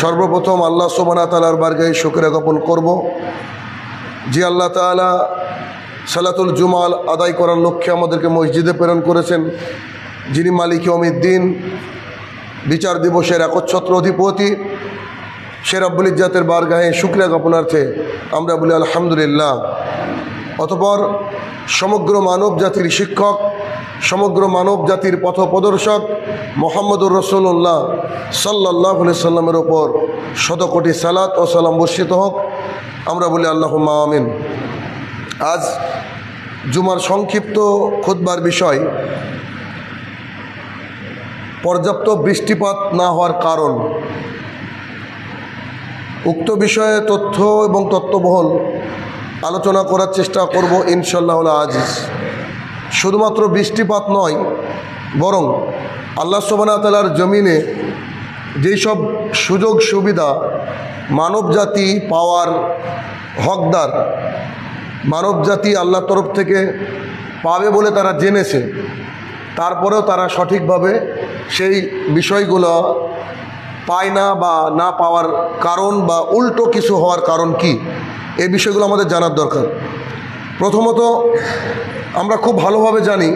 সর্বপ্রথম আল্লাহ সুবহানাহু ওয়া তাআলার বারগাহে শুকরিয়া জ্ঞাপন করব যে আল্লাহ তাআলা সালাতুল জুমা আদায় করার লক্ষ্যে আমাদেরকে মসজিদে প্রেরণ করেছেন, যিনি মালিক ইয়াউমিদ্দিন, বিচার দিবসের একচ্ছত্র অধিপতি। সে রব্বুল ইজ্জাতের বারগাহে শুকরিয়া জ্ঞাপনার্থে আমরা বলি আলহামদুলিল্লাহ। অতঃপর সমগ্র মানব জাতির শিক্ষক, সমগ্র মানব জাতির পথপ্রদর্শক মুহাম্মদুর রাসূলুল্লাহ সাল্লাল্লাহু আলাইহি সাল্লামের ওপর শতকোটি সালাত ও সালাম বর্ষিত হোক, আমরা বলি আল্লাহুম্মা আমিন। আজ জুমার সংক্ষিপ্ত খুতবার বিষয় পর্যাপ্ত বৃষ্টিপাত না হওয়ার কারণ। উক্ত বিষয়ে তথ্য এবং তত্ত্ববহুল আলোচনা করার চেষ্টা করব ইনশাআল্লাহ আজিজ। শুধুমাত্র বৃষ্টিপাত নয়, বরং আল্লাহ সুবহানাহু ওয়া তাআলার জমিনে যেই সব সুযোগ সুবিধা মানবজাতি পাওয়ার হকদার, মানবজাতি আল্লাহর তরফ থেকে পাবে বলে তারা জেনেছে, তারপরেও তারা সঠিকভাবে সেই বিষয়গুলো পায় না বা না পাওয়ার কারণ বা উল্টো কিছু হওয়ার কারণ কি, এই বিষয়গুলো আমাদের জানার দরকার। প্রথমত আমরা খুব ভালোভাবে জানি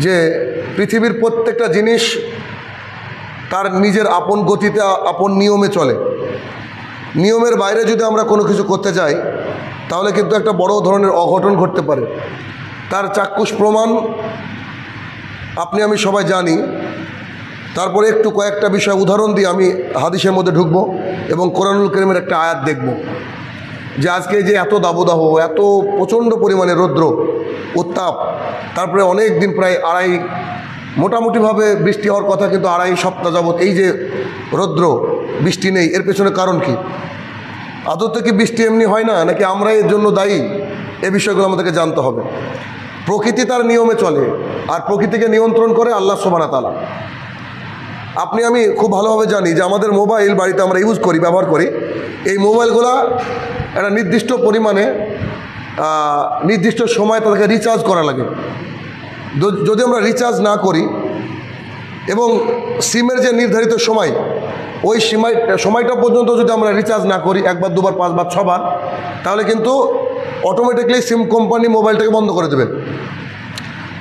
যে পৃথিবীর প্রত্যেকটা জিনিস তার নিজের আপন গতিতে, আপন নিয়মে চলে। নিয়মের বাইরে যদি আমরা কোনো কিছু করতে যাই তাহলে কিন্তু একটা বড় ধরনের অঘটন ঘটতে পারে। তার চাক্ষুষ প্রমাণ আপনি আমি সবাই জানি। তারপরে একটু কয়েকটা বিষয় উদাহরণ দিয়ে আমি হাদিসের মধ্যে ঢুকব এবং কোরআনুল কারীমের একটা আয়াত দেখব যে আজকে যে এত দাবদাহ, এত প্রচণ্ড পরিমাণে রৌদ্র উত্তাপ, তারপরে অনেক দিন প্রায় মোটামুটিভাবে বৃষ্টি হওয়ার কথা, কিন্তু 2.5 সপ্তাহ যাবৎ এই যে রৌদ্র, বৃষ্টি নেই, এর পেছনে কারণ কি? আদতে কি বৃষ্টি এমনি হয় না, নাকি আমরা এর জন্য দায়ী? এই বিষয়গুলো আমাদেরকে জানতে হবে। প্রকৃতি তার নিয়মে চলে, আর প্রকৃতিকে নিয়ন্ত্রণ করে আল্লাহ সুবহানাহু ওয়া তাআলা। আপনি আমি খুব ভালোভাবে জানি যে আমাদের মোবাইল বাড়িতে আমরা ইউজ করি, ব্যবহার করি। এই মোবাইলগুলো একটা নির্দিষ্ট পরিমাণে নির্দিষ্ট সময় তাদেরকে রিচার্জ করা লাগে। যদি আমরা রিচার্জ না করি এবং সিমের যে নির্ধারিত সময়, ওই সময়টা পর্যন্ত যদি আমরা রিচার্জ না করি, 1 বার 2 বার 5 বার 6 বার, তাহলে কিন্তু অটোমেটিকলি সিম কোম্পানি মোবাইলটাকে বন্ধ করে দেবে।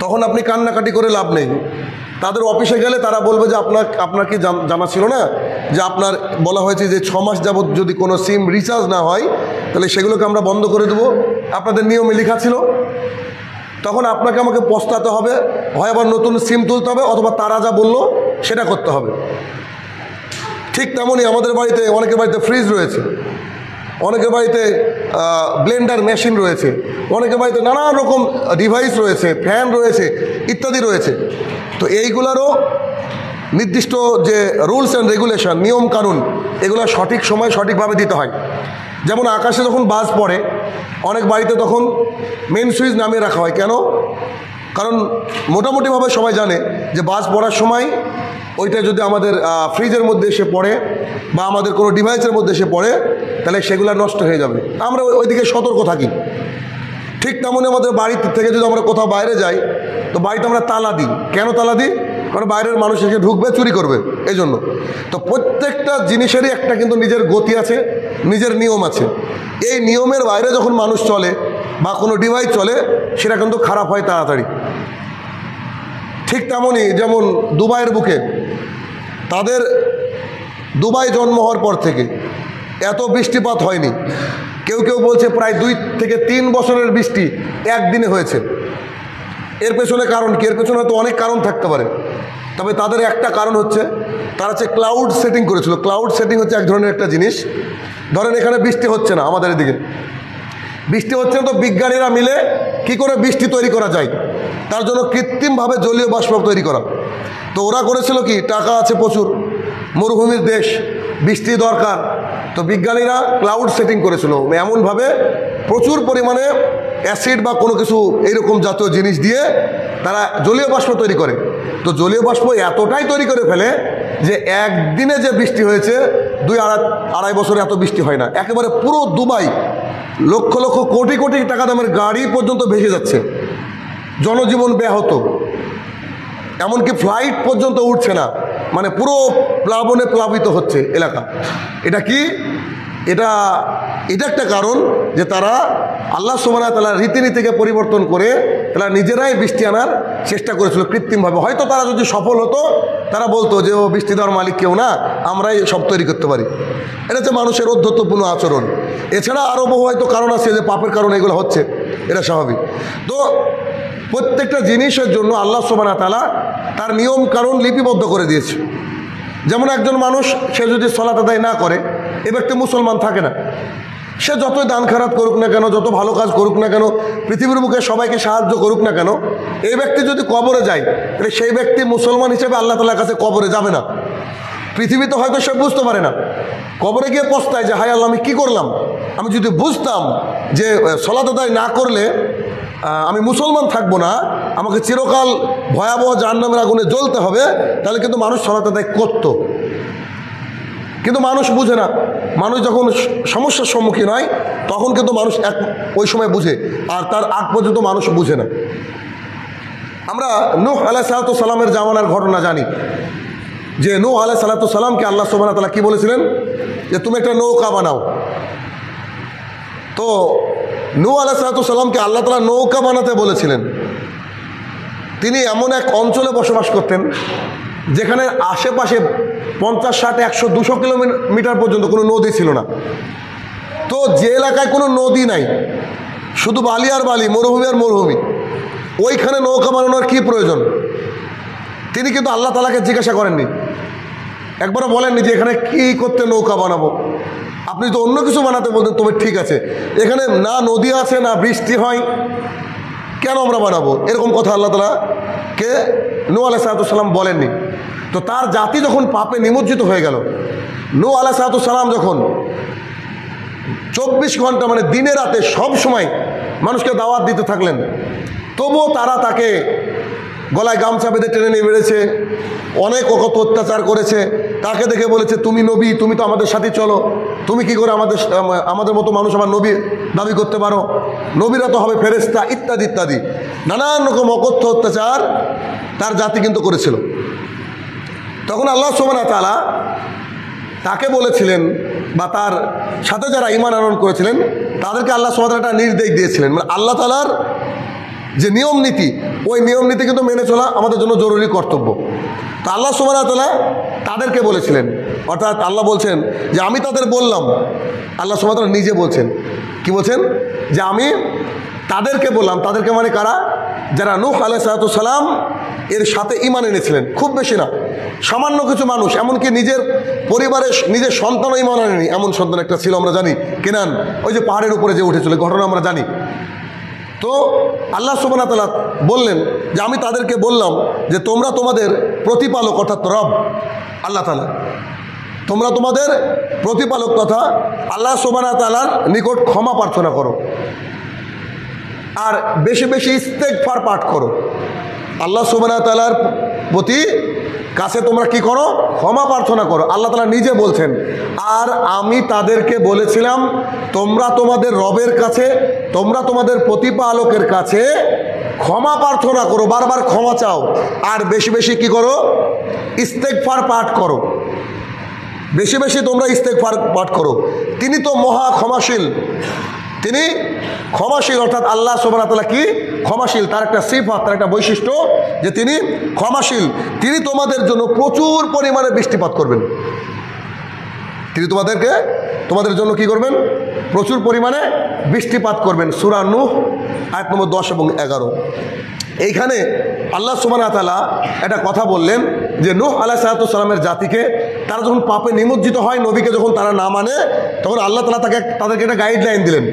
তখন আপনি কান্নাকাটি করে লাভ নেই। তাদের অফিসে গেলে তারা বলবে যে আপনার কি জানা ছিল না যে আপনার বলা হয়েছে যে 6 মাস যাবৎ যদি কোনো সিম রিচার্জ না হয় তাহলে সেগুলোকে আমরা বন্ধ করে দেবো, আপনাদের নিয়মে লেখা ছিল। তখন আপনাকে আমাকে পস্তাতে হবে, হয় আবার নতুন সিম তুলতে হবে, অথবা তারা যা বললো সেটা করতে হবে। ঠিক তেমনই আমাদের বাড়িতে, অনেকের বাড়িতে ফ্রিজ রয়েছে, অনেকের বাড়িতে ব্লেন্ডার মেশিন রয়েছে, অনেকের বাড়িতে নানান রকম ডিভাইস রয়েছে, ফ্যান রয়েছে, ইত্যাদি রয়েছে। তো এইগুলারও নির্দিষ্ট যে রুলস অ্যান্ড রেগুলেশন, নিয়ম কানুন, এগুলো সঠিক সময় সঠিকভাবে দিতে হয়। যেমন আকাশে যখন বাজ পড়ে, অনেক বাড়িতে তখন মেন সুইচ নামিয়ে রাখা হয়। কেন? কারণ মোটামুটিভাবে সবাই জানে যে বাজ পড়ার সময় ওইটা যদি আমাদের ফ্রিজের মধ্যে এসে পড়ে বা আমাদের কোনো ডিভাইসের মধ্যে এসে পড়ে, তাহলে সেগুলো নষ্ট হয়ে যাবে। আমরা ওইদিকে সতর্ক থাকি। ঠিক তেমনই আমাদের বাড়ি থেকে যদি আমরা কোথাও বাইরে যাই, তো বাড়িতে আমরা তালা দিই। কেন তালা দিই? কারণ বাইরের মানুষ এসে ঢুকবে, চুরি করবে, এই জন্য। তো প্রত্যেকটা জিনিসেরই একটা কিন্তু নিজের গতি আছে, নিজের নিয়ম আছে। এই নিয়মের বাইরে যখন মানুষ চলে বা কোনো ডিভাইস চলে, সেটা কিন্তু খারাপ হয় তাড়াতাড়ি। ঠিক তেমনই যেমন দুবাইয়ের বুকে, তাদের দুবাই জন্ম হওয়ার পর থেকে এত বৃষ্টিপাত হয়নি। কেউ কেউ বলছে প্রায় 2 থেকে 3 বছরের বৃষ্টি একদিনে হয়েছে। এর পেছনে কারণ কি? এর পেছনে হয়তো অনেক কারণ থাকতে পারে, তবে তাদের একটা কারণ হচ্ছে তারা ক্লাউড সেটিং করেছিল। ক্লাউড সেটিং হচ্ছে এক ধরনের একটা জিনিস। ধরেন এখানে বৃষ্টি হচ্ছে না, আমাদের এদিকে বৃষ্টি হচ্ছে না, তো বিজ্ঞানীরা মিলে কি করে বৃষ্টি তৈরি করা যায়, তার জন্য কৃত্রিমভাবে জলীয় বাষ্প তৈরি করা। তো ওরা করেছিল কি, টাকা আছে প্রচুর, মরুভূমির দেশ, বৃষ্টি দরকার, তো বিজ্ঞানীরা ক্লাউড সেটিং করেছিল। এমনভাবে প্রচুর পরিমাণে অ্যাসিড বা কোনো কিছু এইরকম জাতীয় জিনিস দিয়ে তারা জলীয় বাষ্প তৈরি করে। তো জলীয় বাষ্প এতটাই তৈরি করে ফেলে যে একদিনে যে বৃষ্টি হয়েছে 2-2.5 বছরে এত বৃষ্টি হয় না। একেবারে পুরো দুবাই লক্ষ লক্ষ কোটি কোটি টাকা দামের গাড়ি পর্যন্ত ভেসে যাচ্ছে, জনজীবন ব্যাহত, এমনকি ফ্লাইট পর্যন্ত উঠছে না। মানে পুরো প্লাবনে প্লাবিত হচ্ছে এলাকা। এটা কি? এটা একটা কারণ যে তারা আল্লাহ সুবহানাহু ওয়া তাআলার রীতিনীতিকে পরিবর্তন করে তারা নিজেরাই বৃষ্টি আনার চেষ্টা করেছিল কৃত্রিমভাবে। হয়তো তারা যদি সফল হতো তারা বলতো যে ও বৃষ্টি দেওয়ার মালিক কেউ না, আমরাই সব তৈরি করতে পারি। এটা হচ্ছে মানুষের অধ্যত্বপূর্ণ আচরণ। এছাড়া আরও বহু হয়তো কারণ আছে যে পাপের কারণে এগুলো হচ্ছে, এটা স্বাভাবিক। তো প্রত্যেকটা জিনিসের জন্য আল্লাহ সুবহানাহু ওয়া তাআলা তার নিয়ম কানুন লিপিবদ্ধ করে দিয়েছে। যেমন একজন মানুষ সে যদি সালাত আদায় না করে, এ ব্যক্তি মুসলমান থাকে না। সে যতই দান খারাপ করুক না কেন, যত ভালো কাজ করুক না কেন, পৃথিবীর বুকে সবাইকে সাহায্য করুক না কেন, এই ব্যক্তি যদি কবরে যায় তাহলে সেই ব্যক্তি মুসলমান হিসেবে আল্লাহ তাআলার কাছে কবরে যাবে না। পৃথিবীতে হয়তো সে বুঝতে পারে না, কবরে গিয়ে পস্তায় যে হায় আল্লাহ আমি কী করলাম, আমি যদি বুঝতাম যে সালাত আদায় না করলে আমি মুসলমান থাকবো না, আমাকে চিরকাল ভয়াবহ জাহান্নামের আগুনে জ্বলতে হবে, তাহলে কিন্তু মানুষ সালাত আদায় করতো। কিন্তু মানুষ বুঝে না। মানুষ যখন সমস্যার সম্মুখীন হয় তখন কিন্তু মানুষ ওই সময় বুঝে, আর তার আগ পর্যন্ত মানুষ বুঝে না। আমরা নূহ আলাইহিস সালামের জামানার ঘটনা জানি যে নূহ আলাইহিস সালামকে আল্লাহ সুবহানাহু ওয়া তাআলা কি বলেছিলেন যে তুমি একটা নৌকা বানাও। তো নূহ আলাইহিস সালামকে আল্লাহ তাআলা নৌকা বানাতে বলেছিলেন। তিনি এমন এক অঞ্চলে বসবাস করতেন যেখানে আশেপাশে 50, 60, 100, 200 কিলোমিটার পর্যন্ত কোনো নদী ছিল না। তো যে এলাকায় কোনো নদী নাই, শুধু বালি আর বালি, মরুভূমি আর মরুভূমি, ওইখানে নৌকা বানানোর কী প্রয়োজন? তিনি কিন্তু আল্লাহ তাআলাকে জিজ্ঞাসা করেননি, একবারও বলেননি যে এখানে কী করতে নৌকা বানাবো। আপনি তো অন্য কিছু বানাতে বলতেন তবে ঠিক আছে, এখানে না নদী আছে না বৃষ্টি হয়, কেন আমরা বানাবো? এরকম কথা আল্লাহ তাআলাকে নূহ আলাইহিস সালাম বলেননি। তো তার জাতি যখন পাপে নিমজ্জিত হয়ে গেল, নূহ আলাইহিস সালাম যখন 24 ঘন্টা মানে দিনে রাতে সব সময় মানুষকে দাওয়াত দিতে থাকলেন, তবুও তারা তাকে গলায় গামছা বেঁধে টেনে নিয়ে বেড়েছে, অনেক কত অত্যাচার করেছে। তাকে দেখে বলেছে তুমি নবী, তুমি তো আমাদের সাথে চলো, তুমি কি করে আমাদের মতো মানুষ আমার নবী দাবি করতে পারো? নবীরা তো হবে ফেরেশতা, ইত্যাদি ইত্যাদি নানান রকম অকথ্য অত্যাচার তার জাতি কিন্তু করেছিল। তখন আল্লাহ সুবহানাহু ওয়া তাআলা তাকে বলেছিলেন, বা তার সাথে যারা ঈমান আনয়ন করেছিলেন তাদেরকে আল্লাহ সুবহানাহু ওয়া তাআলা একটা নির্দেশ দিয়েছিলেন, মানে আল্লাহ তাআলার যে নিয়ম নীতি, ওই নিয়ম নীতি কিন্তু মেনে চলা আমাদের জন্য জরুরি কর্তব্য। তো আল্লাহ সুবহানাহু ওয়া তাআলা তাদেরকে বলেছিলেন, অর্থাৎ আল্লাহ বলছেন যে আমি তাদের বললাম, আল্লাহ সুবহানাহু ওয়া তাআলা নিজে বলছেন, কি বলছেন? যে আমি তাদেরকে বললাম। তাদেরকে মানে কারা? যারা নূহ আলাইহিস সালাম এর সাথে ঈমান এনেছিলেন। খুব বেশি না, সামান্য কিছু মানুষ, এমনকি নিজের পরিবারের নিজের সন্তানও ঈমান আনেনি এমন সন্তান একটা ছিল, আমরা জানি, কেনান, ওই যে পাহাড়ের উপরে যে উঠেছিল, ঘটনা আমরা জানি। তো আল্লাহ সুবহানাহু ওয়া তাআলা বললেন যে আমি তাদেরকে বললাম যে তোমরা তোমাদের প্রতিপালক অর্থাৎ রব আল্লাহ তাআলা, তোমরা তোমাদের প্রতিপালক তথা আল্লাহ সুবহানাহু ওয়া তাআলার নিকট ক্ষমা প্রার্থনা করো, আর বেশি বেশি ইস্তেগফার পাঠ করো। আল্লাহ সুবহানাহু ওয়া তাআলার প্রতি কাছে তোমরা কি করো? ক্ষমা প্রার্থনা করো। আল্লাহ তাআলা নিজে বলছেন, আর আমি তাদেরকে বলেছিলাম তোমরা তোমাদের রবের কাছে, তোমরা তোমাদের প্রতিপালকের কাছে ক্ষমা প্রার্থনা করো, বারবার ক্ষমা চাও, আর বেশি বেশি কি করো? ইস্তেগফার পাঠ করো। বেশি বেশি তোমরা ইস্তেগফার পাঠ করো। তিনি তো মহা ক্ষমাশীল, তিনি ক্ষমাশীল, অর্থাৎ আল্লাহ সুবহানাহু ওয়া তাআলা কি? ক্ষমাশীল। তার একটা সিফাত, তার একটা বৈশিষ্ট্য যে তিনি ক্ষমাশীল। তিনি তোমাদের জন্য প্রচুর পরিমাণে বৃষ্টিপাত করবেন। তিনি তোমাদের জন্য কি করবেন? প্রচুর পরিমাণে বৃষ্টিপাত করবেন। সূরা নূহ আয়াত নম্বর 10 এবং 11। এইখানে আল্লাহ সুবহানাহু ওয়া তাআলা একটা কথা বললেন যে নূহ আলাইহিস সালামের জাতিকে তারা যখন পাপে নিমজ্জিত হয়, নবীকে যখন তারা না মানে, তখন আল্লাহ তাআলা তাদেরকে একটা গাইডলাইন দিলেন।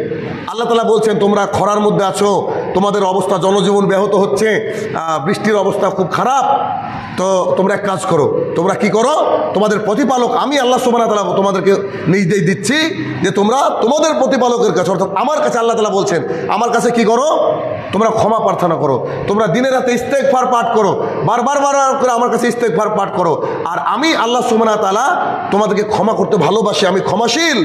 আল্লাহ তাআলা বলছেন তোমরা খরার মধ্যে আছো, তোমাদের অবস্থা, জনজীবন ব্যাহত হচ্ছে, বৃষ্টির অবস্থা খুব খারাপ, তো তোমরা এক কাজ করো, তোমরা কি করো? তোমাদের প্রতিপালক আমি আল্লাহ সুবহানাহু ওয়া তাআলা তোমাদেরকে নির্দেশ দিচ্ছি যে তোমরা তোমাদের প্রতিপালকের কাছে, অর্থাৎ আমার কাছে, আল্লাহ তাআলা বলছেন আমার কাছে কি করো? তোমরা ক্ষমা প্রার্থনা করো, তোমরা দিনে রাতে ইস্তেগফার পাঠ করো, বারবার করে আমার কাছে ইস্তেগফার পাঠ করো, আর আমি আল্লাহ সুবহানাহু ওয়া তাআলা তোমাদেরকে ক্ষমা করতে ভালোবাসি, আমি ক্ষমাশীল।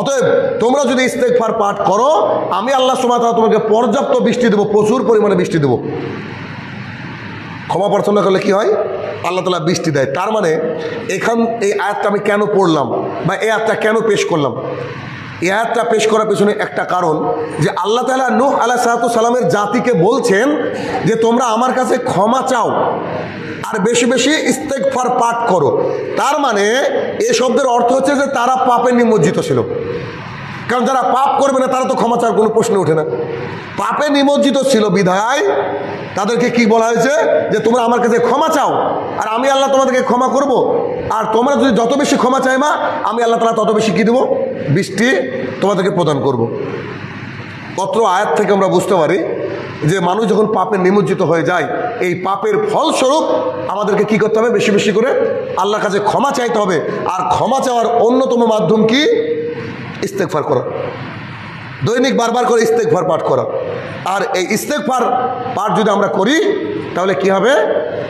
অতএব তোমরা যদি ইস্তেগফার পাঠ করো, আমি আল্লাহ সুবহানাহু ওয়া তাআলা তোমাকে পর্যাপ্ত বৃষ্টি দেবো, প্রচুর পরিমাণে বৃষ্টি দেবো। ক্ষমা প্রার্থনা করলে কি হয়? আল্লাহ তাআলা বৃষ্টি দেয়। তার মানে এই আয়াতটা আমি কেন পড়লাম বা এই আয়াতটা কেন পেশ করলাম? এই আয়াতটা পেশ করার পেছনে একটা কারণ, যে আল্লাহ তাআলা নূহ আলাইহিস সালামের জাতিকে বলছেন যে তোমরা আমার কাছে ক্ষমা চাও আর বেশি বেশি ইস্তেগফার পাঠ করো। তার মানে এই শব্দের অর্থ হচ্ছে যে তারা পাপে নিমজ্জিত ছিল। কারণ যারা পাপ করবে না তারা তো ক্ষমা চাওয়ার কোনো প্রশ্ন ওঠে না। পাপে নিমজ্জিত ছিল বিধায় তাদেরকে কি বলা হয়েছে, যে তোমরা আমার কাছে ক্ষমা চাও আর আমি আল্লাহ তোমাদেরকে ক্ষমা করব। আর তোমরা যদি যত বেশি ক্ষমা চাইবা আমি আল্লাহ তাআলা তত বেশি কি দেবো, বৃষ্টি তোমাদেরকে প্রদান করব। অত্র আয়াত থেকে আমরা বুঝতে পারি যে মানুষ যখন পাপে নিমজ্জিত হয়ে যায়, এই পাপের ফলস্বরূপ আমাদেরকে কি করতে হবে, বেশি বেশি করে আল্লাহর কাছে ক্ষমা চাইতে হবে। আর ক্ষমা চাওয়ার অন্যতম মাধ্যম কি, ইস্তেগফার করা, দৈনিক বারবার করে ইস্তেগফার পাঠ করা। আর এই ইস্তেগফার পাঠ যদি আমরা করি তাহলে কি হবে,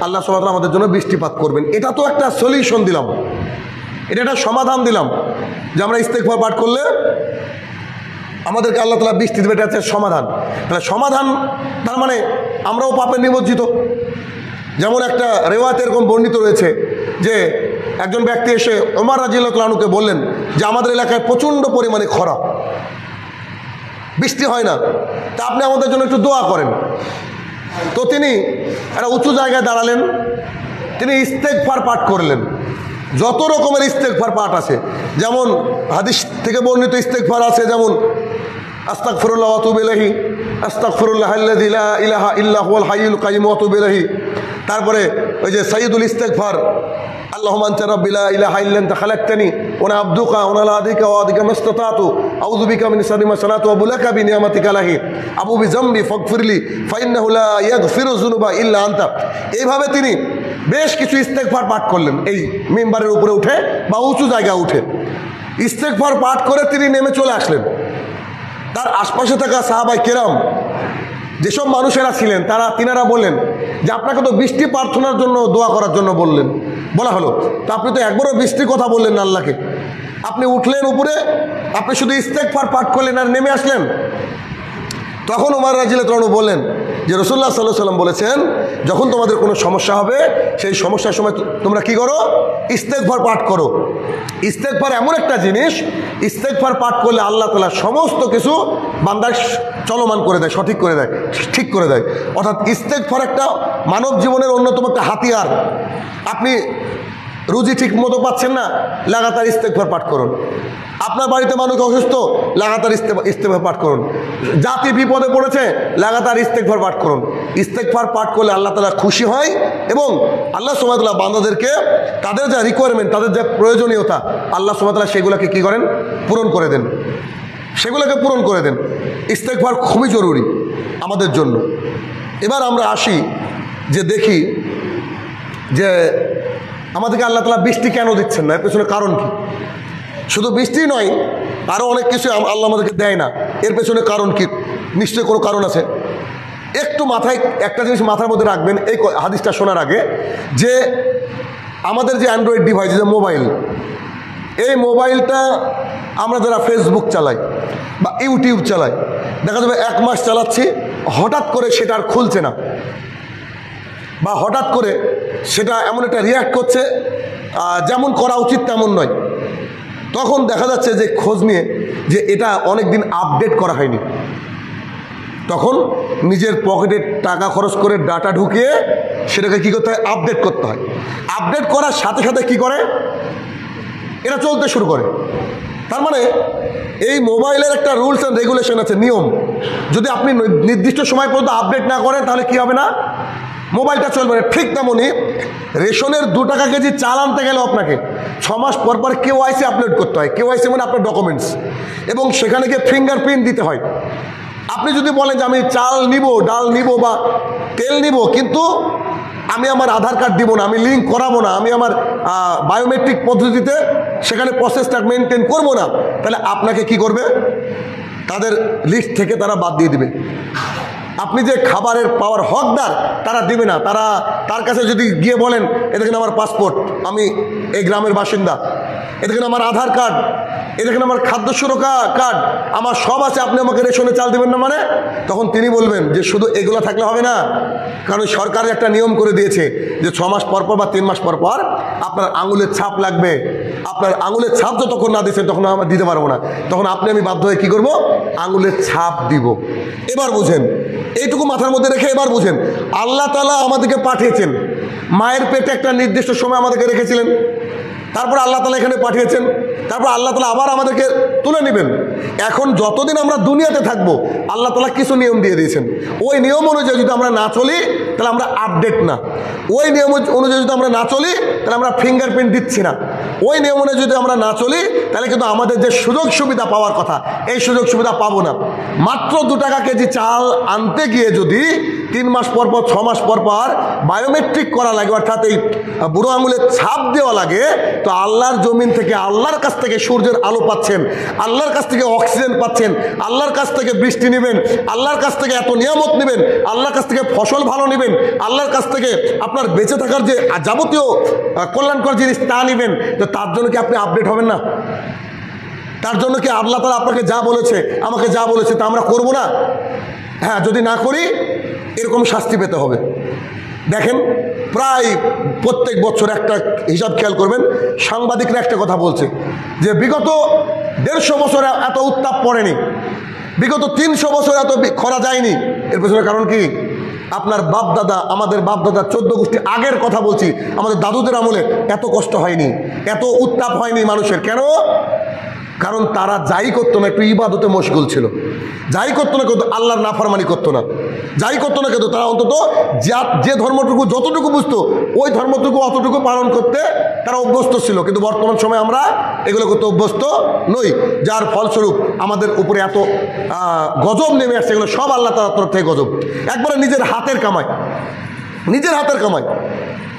আল্লাহ সুবহানাহু ওয়া তাআলা আমাদের জন্য বৃষ্টিপাত করবেন। এটা তো একটা সলিউশন দিলাম, এটা একটা সমাধান দিলাম যে আমরা ইস্তেগফার পাঠ করলে আমাদেরকে আল্লাহ তাআলা বৃষ্টি দেবে, এটা হচ্ছে সমাধান। তাহলে সমাধান, তার মানে আমরাও পাপে নিমজ্জিত। যেমন একটা রেওয়ায়াতে এরকম বর্ণিত রয়েছে যে একজন ব্যক্তি এসে ওমর রাদিয়াল্লাহু আনহুকে বললেন যে আমাদের এলাকায় প্রচণ্ড পরিমাণে খরা, বৃষ্টি হয় না, তা আপনি আমাদের জন্য একটু দোয়া করেন। তো তিনি একটা উঁচু জায়গায় দাঁড়ালেন, তিনি ইস্তেগফার পাঠ করলেন। যত রকমের ইস্তেগফার পাঠ আছে, যেমন হাদিস থেকে বর্ণিত ইস্তেগফার আছে, যেমন আস্তাগফিরুল্লাহ ওয়া আতুবু ইলাইহি, আস্তাগফিরুল্লাহাল্লাযী লা ইলাহা ইল্লা হুয়াল হাইয়ুল কাইয়্যুম ওয়া আতুবু ইলাইহি। তারপরে ওই যে সাইয়্যিদুল ইস্তেগফার, আল্লাহুম্মা আনতা রাব্বি লা ইলাহা ইল্লা আনতা খালাকতানি ওয়া আনা আবদুকা ওয়া আলা আহদিকা ওয়া আহদিকা মাসতাতাতু আউযু বিকা মিন শাররি মা সানাতু ওয়া বুলাকা বিনিয়ামাতিকা আলাইহি আবু বিযামবি ফাগফিরলি ফাইন্নাহু লা ইয়াগফিরু যুনুবা ইল্লা আনতা। এইভাবে তিনি বেশ কিছু ইস্তেগফার পাঠ করলেন এই মিম্বারের উপরে উঠে বা উঁচু জায়গায় উঠে। ইস্তেগফার পাঠ করে তিনি নেমে চলে আসলেন। তার আশপাশে থাকা সাহাবায়ে কেরাম যেসব মানুষেরা ছিলেন তিনারা বললেন যে আপনাকে তো বৃষ্টি প্রার্থনার জন্য, দোয়া করার জন্য বলা হলো, তো আপনি তো একবারও বৃষ্টির কথা বললেন না আল্লাহকে। আপনি উঠলেন উপরে, আপনি শুধু ইস্তেগফার পাঠ করলেন আর নেমে আসলেন। তখন ওমর রাদিয়াল্লাহু আনহু বললেন যে রাসূলুল্লাহ সাল্লাল্লাহু আলাইহি ওয়াসাল্লাম বলেছেন, যখন তোমাদের কোনো সমস্যা হবে সেই সমস্যার সময় তোমরা কি করো, ইস্তেগফার পাঠ করো। ইস্তেগফার এমন একটা জিনিস, ইস্তেগফার পাঠ করলে আল্লাহ তাআলা সমস্ত কিছু বান্দার চলমান করে দেয়, সঠিক করে দেয়, ঠিক করে দেয়। অর্থাৎ ইস্তেগফার একটা মানব জীবনের অন্যতম একটা হাতিয়ার। আপনি রুজি ঠিক মতো পাচ্ছেন না, লাগাতার ইস্তেগফার পাঠ করুন। আপনার বাড়িতে মানুষ অসুস্থ, লাগাতার ইস্তেগফার পাঠ করুন। জাতি বিপদে পড়েছে, লাগাতার ইস্তেগফার পাঠ করুন। ইস্তেগফার পাঠ করলে আল্লাহ তাআলা খুশি হয় এবং আল্লাহ সুবহানাহু ওয়া তাআলা বান্দাদেরকে তাদের যা রিকোয়ারমেন্ট, তাদের যা প্রয়োজনীয়তা, আল্লাহ সুবহানাহু ওয়া তাআলা সেগুলোকে কী করেন, পূরণ করে দেন, সেগুলোকে পূরণ করে দেন। ইস্তেগফার খুবই জরুরি আমাদের জন্য। এবার আমরা আসি যে দেখি যে আমাদেরকে আল্লাহ তাআলা বৃষ্টি কেন দিচ্ছেন না, এর পেছনে কারণ কি? শুধু বৃষ্টি নয়, আরও অনেক কিছু আল্লাহ আমাদেরকে দেয় না, এর পেছনে কারণ কি? নিশ্চয়ই কোনো কারণ আছে। একটু মাথায় একটা জিনিস মাথার মধ্যে রাখবেন এই হাদিসটা শোনার আগে, যে আমাদের যে অ্যান্ড্রয়েড ডিভাইস, যে মোবাইল, এই মোবাইলটা আমরা যারা ফেসবুক চালাই বা ইউটিউব চালাই, দেখা যাবে 1 মাস চালাচ্ছি, হঠাৎ করে সেটা আর খুলছে না, বা হঠাৎ করে সেটা এমন একটা রিয়্যাক্ট করছে যেমন করা উচিত তেমন নয়। তখন দেখা যাচ্ছে যে খোঁজ নিয়ে যে এটা অনেক দিন আপডেট করা হয়নি, তখন নিজের পকেটে টাকা খরচ করে ডাটা ঢুকিয়ে সেটাকে কী করতে হয়, আপডেট করতে হয়। আপডেট করার সাথে সাথে কী করে, এটা চলতে শুরু করে। তার মানে এই মোবাইলের একটা রুলস অ্যান্ড রেগুলেশন আছে, নিয়ম। যদি আপনি নির্দিষ্ট সময় পর্যন্ত আপডেট না করেন তাহলে কি হবে না, মোবাইলটা চলবে না। ঠিক তেমনই রেশনের 2 টাকা কেজি চাল আনতে গেলেও আপনাকে 6 মাস পর পর KYC আপলোড করতে হয়। KYC মানে আপনার ডকুমেন্টস, এবং সেখানে গিয়ে ফিঙ্গারপ্রিন্ট দিতে হয়। আপনি যদি বলেন যে আমি চাল নিব, ডাল নিব বা তেল নিব, কিন্তু আমি আমার আধার কার্ড দিব না, আমি লিঙ্ক করাবো না, আমি আমার বায়োমেট্রিক পদ্ধতিতে সেখানে প্রসেসটা মেনটেন করব না, তাহলে আপনাকে কি করবে, তাদের লিস্ট থেকে তারা বাদ দিয়ে দিবে। আপনি যে খাবারের পাওয়ার হকদার তারা দিবে না। তার কাছে যদি গিয়ে বলেন এ দেখেন আমার পাসপোর্ট, আমি এই গ্রামের বাসিন্দা, এ দেখেন আমার আধার কার্ড, এই দেখেন আমার খাদ্য সুরক্ষা কার্ড, আমার সব আছে, আপনি আমাকে রেশনে চাল দেবেন না মানে? তখন তিনি বলবেন যে শুধু এগুলো থাকলে হবে না, কারণ সরকার একটা নিয়ম করে দিয়েছে যে 6 মাস পর পর বা 3 মাস পর পর আপনার আঙুলের ছাপ লাগবে। আপনার আঙুলের ছাপ যতক্ষণ না দিচ্ছেন তখন আমরা দিতে পারবো না, তখন আপনি আমি বাধ্য হয়ে কী করবো, আঙুলের ছাপ দিব। এবার বুঝেন, এইটুকু মাথার মধ্যে রেখে এবার বুঝেন, আল্লাহ তাআলা আমাদেরকে পাঠিয়েছেন, মায়ের পেটে একটা নির্দিষ্ট সময় আমাদেরকে রেখেছিলেন, তারপর আল্লাহ তাআলা এখানে পাঠিয়েছেন, তারপর আল্লাহ তাআলা আবার আমাদেরকে তুলে নেবেন। এখন যতদিন আমরা দুনিয়াতে থাকবো আল্লাহ তাআলা কিছু নিয়ম দিয়ে দিয়েছেন, ওই নিয়ম অনুযায়ী যদি আমরা না চলি তাহলে আমরা আপডেট না, ওই নিয়ম অনুযায়ী যদি আমরা না চলি তাহলে আমরা ফিঙ্গারপ্রিন্ট দিচ্ছি না, ওই নিয়ম অনুযায়ী যদি আমরা না চলি তাহলে কিন্তু আমাদের যে সুযোগ সুবিধা পাওয়ার কথা এই সুযোগ সুবিধা পাবো না। মাত্র 2 টাকা কেজি চাল আনতে গিয়ে যদি 3 মাস পর পর 6 মাস পর পর বায়োমেট্রিক করা লাগে, অর্থাৎ এই বুড়ো আঙুলের ছাপ দেওয়া লাগে, তো আল্লাহর জমিন থেকে, আল্লাহর কাছ থেকে সূর্যের আলো পাচ্ছেন, আল্লাহর কাছ থেকে অক্সিজেন পাচ্ছেন, আল্লাহর কাছ থেকে বৃষ্টি নেবেন, আল্লাহর কাছ থেকে এত নিয়ামত নেবেন, আল্লাহর কাছ থেকে ফসল ভালো নেবেন, আল্লাহর কাছ থেকে আপনার বেঁচে থাকার যে যাবতীয় কল্যাণকর জিনিস তা নেবেন, তো তার জন্য কি আপনি আপডেট হবেন না? তার জন্য কি আল্লাহ তাআলা আপনাকে যা বলেছে, আমাকে যা বলেছে তা আমরা করবো না? হ্যাঁ, যদি না করি এরকম শাস্তি পেতে হবে। দেখেন, প্রায় প্রত্যেক বছর একটা হিসাব খেয়াল করবেন, সাংবাদিকরা একটা কথা বলছে যে বিগত 150 বছরে এত উত্তাপ পড়েনি, বিগত 300 বছর এত খরা যায়নি। এর পেছনে কারণ কি? আপনার বাপদাদা, আমাদের বাপদাদা 14 গোষ্ঠী আগের কথা বলছি, আমাদের দাদুদের আমলে এত কষ্ট হয়নি, এত উত্তাপ হয়নি মানুষের। কেন? কারণ তারা যাই করতো না একটু ইবাদতে মশগুল ছিল, যাই করতো না কিন্তু আল্লাহর নাফরমানি করতো না, যাই করতো না কিন্তু তারা অন্তত যে ধর্মটুকু যতটুকু বুঝতো ওই ধর্মটুকু অতটুকু পালন করতে তারা অভ্যস্ত ছিল। কিন্তু বর্তমান সময়ে আমরা এগুলো করতে অভ্যস্ত নই, যার ফলস্বরূপ আমাদের উপরে এত গজব নেমে আসছে। এগুলো সব আল্লাহ তাআলার তরফ থেকে গজব, একবারে নিজের হাতের কামাই, নিজের হাতের কামাই।